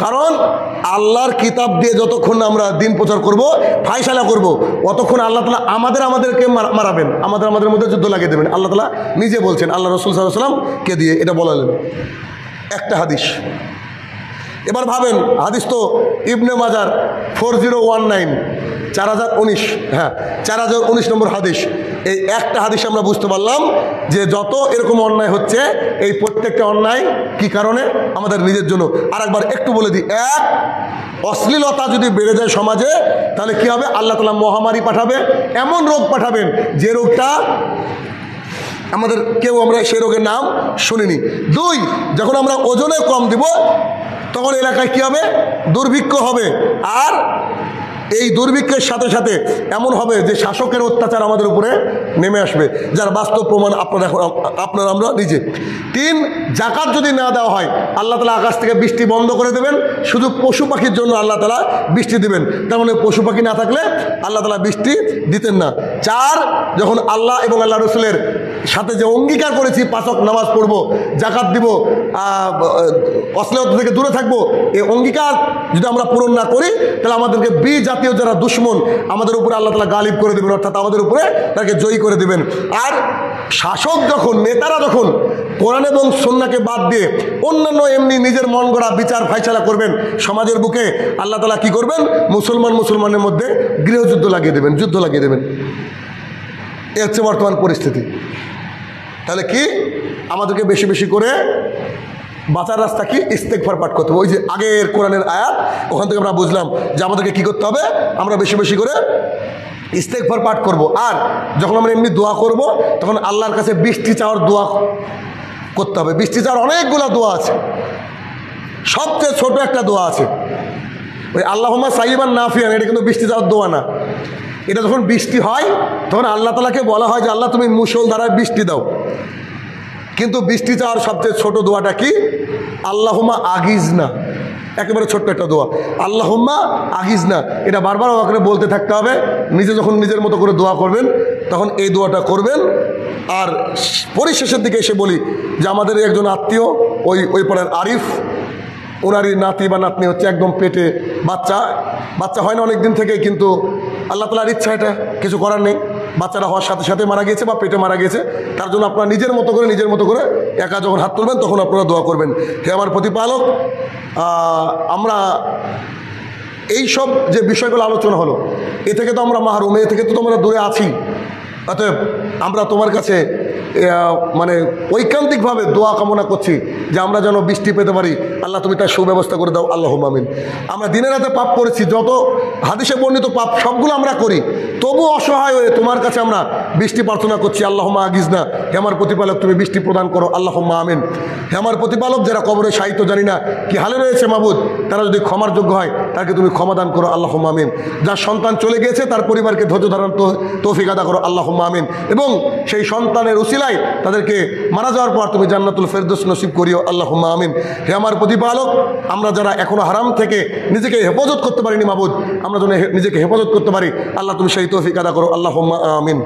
কারণ আল্লাহর কিতাব দিয়ে যতক্ষণ আমরা দিন প্রচার করব, ফায়সালা করব, অতক্ষণ আল্লাহ তাআলা আমাদেরকে মারাবেন, আমাদের মধ্যে যুদ্ধ লাগিয়ে দেবেন। আল্লাহ তাআলা নিজে বলছেন, আল্লাহ রাসূল সাল্লাল্লাহু আলাইহি ওয়াসাল্লামকে দিয়ে এটা বলালেন। একটা হাদিস। এবার ভাবেন, হাদিস তো ইবনে মাজার 4019 4019, হ্যাঁ 4019 নম্বর হাদিস। এই একটা হাদিস আমরা বুঝতে পারলাম যে যত এরকম অন্যায় হচ্ছে, এই প্রত্যেকটা অন্যায় কি কারণে? আমাদের নিজের জন্য। আর একবার একটু বলে দিই, অশ্লীলতা যদি বেড়ে যায় সমাজে, তাহলে কি হবে? আল্লাহ তাআলা মহামারী পাঠাবে, এমন রোগ পাঠাবেন যে রোগটা আমরা সেই রোগের নাম শুনিনি। 2, যখন আমরা ওজনে কম দিব, তখন এলাকায় কি হবে? দুর্ভিক্ষ হবে। আর এই দুর্ভিক্ষের সাথে সাথে এমন হবে যে শাসকের অত্যাচার আমাদের উপরে নেমে আসবে, যার বাস্তব প্রমাণ আপনারা আমরা নিজে। 3, যাকাত যদি না দেওয়া হয়, আল্লাহ তাআলা আকাশ থেকে বৃষ্টি বন্ধ করে দেবেন, শুধু পশু পাখির জন্য আল্লাহ তাআলা বৃষ্টি দিবেন। তার মানে পশু পাখি না থাকলে আল্লাহ তাআলা বৃষ্টি দিতেন না। 4, যখন আল্লাহ এবং আল্লাহ রসুলের সাথে যে অঙ্গীকার করেছি 5 ওয়াক্ত নামাজ পড়বো, জাকাত দিব, অশ্লীলতা থেকে দূরে থাকবো, এই অঙ্গীকার যদি আমরা পূরণ না করি, তাহলে আমাদেরকে জাতীয় যারা দুশ্মন আমাদের উপরে আল্লাহ তাআলা গালিব করে দেবেন, অর্থাৎ আমাদের উপরে তাকে জয়ী করে দেবেন। আর শাসক যখন, নেতারা যখন কোরআন এবং সুন্নাহকে বাদ দিয়ে অন্যান্য এমনি নিজের মন গড়া বিচার ফায়সালা করবেন সমাজের বুকে, আল্লাহ তাআলা কি করবেন? মুসলমানের মধ্যে গৃহযুদ্ধ লাগিয়ে দেবেন, যুদ্ধ লাগিয়ে দেবেন। এ হচ্ছে বর্তমান পরিস্থিতি। তাহলে কি আমাদেরকে বেশি বেশি করে বাঁচার রাস্তা কি? ইস্তেগফার পাঠ করতে হবে। ওই যে আগের কোরআনের আয়াত, ওখান থেকে আমরা বুঝলাম যে আমাদেরকে কি করতে হবে? আমরা বেশি বেশি করে ইস্তেগফার পাঠ করব। আর যখন আমরা এমনি দোয়া করব, তখন আল্লাহর কাছে বৃষ্টি চাওয়ার দোয়া করতে হবে। বৃষ্টি চাওয়ার অনেকগুলো দোয়া আছে, সবচেয়ে ছোট একটা দোয়া আছে, ওই আল্লাহুম্মা সাইয়্যিবান নাফিআন। এটা কিন্তু বৃষ্টি চাওয়ার দোয়া না। এটা যখন বৃষ্টি হয়, তখন আল্লাহ তাআলাকে বলা হয় যে আল্লাহ তুমি মুষলধারায় বৃষ্টি দাও। কিন্তু বৃষ্টি চাওয়ার সবচেয়ে ছোট দোয়াটা কি? আল্লাহুম্মা আগিজনা। একেবারে ছোট্ট একটা দোয়া, আল্লাহুম্মা আগিজনা। এটা বারবার আমাকে বলতে থাকতে হবে। যখন নিজের মতো করে দোয়া করবেন, তখন এই দোয়াটা করবেন। আর পরিশেষের দিকে এসে বলি যে আমাদের একজন আত্মীয়, ওই পাড়ার আরিফ, ওনারই নাতি বা নাতনি হচ্ছে, একদম পেটে বাচ্চা হয় না অনেক দিন থেকে, কিন্তু আল্লাহ তাআলার ইচ্ছা, এটা কিছু করার নেই। বাচ্চারা হওয়ার সাথে সাথে মারা গিয়েছে বা পেটে মারা গেছে। তার জন্য আপনারা নিজের মতো করে একা যখন হাত তুলবেন, তখন আপনারা দোয়া করবেন, হে আমার প্রতিপালক, আমরা এই সব যে বিষয়গুলো আলোচনা হলো, এ থেকে তো আমরা মাহরুম, এ থেকে তো আমরা দূরে আছি। অতএব আমরা তোমার কাছে মানে ঐকান্তিকভাবে দোয়া কামনা করছি যে আমরা যেন বৃষ্টি পেতে পারি। আল্লাহ তুমি তার সুব্যবস্থা করে দাও, আল্লাহুম্মা আমিন। আমরা দিনের রাতে পাপ করেছি, যত হাদিসে বর্ণিত পাপ সবগুলো আমরা করি, তবু অসহায় হয়ে তোমার কাছে আমরা বৃষ্টি প্রার্থনা করছি। আল্লাহুম্মা আগিজনা, হে আমার প্রতিপালক তুমি বৃষ্টি প্রদান করো, আল্লাহুম্মা আমিন। হে আমার প্রতিপালক, যারা কবরে সাহিত্য জানি না কি হালে রয়েছে মাবুদ, তারা যদি ক্ষমার যোগ্য হয়, তাকে তুমি ক্ষমা দান করো, আল্লাহুম্মা আমিন। যার সন্তান চলে গিয়েছে, তার পরিবারকে ধৈর্য ধারণ তৌফিক আদা করো, আল্লাহুম্মা আমিন। এবং সেই সন্তানের উসিলায় তাদেরকে মারা যাওয়ার পর তুমি জান্নাতুল ফেরদৌস নসিব করিও, আল্লাহুম্মা আমিন। হে আমার প্রতি প্রতিপালক, আমরা যারা এখনো হারাম থেকে নিজেকে হেফাজত করতে পারিনি মাবুদ, আমরা যেন নিজেকে হেফাজত করতে পারি। আল্লাহ তুমি সেই তৌফিক আদা করো। আল্লাহুম্মা আমিন।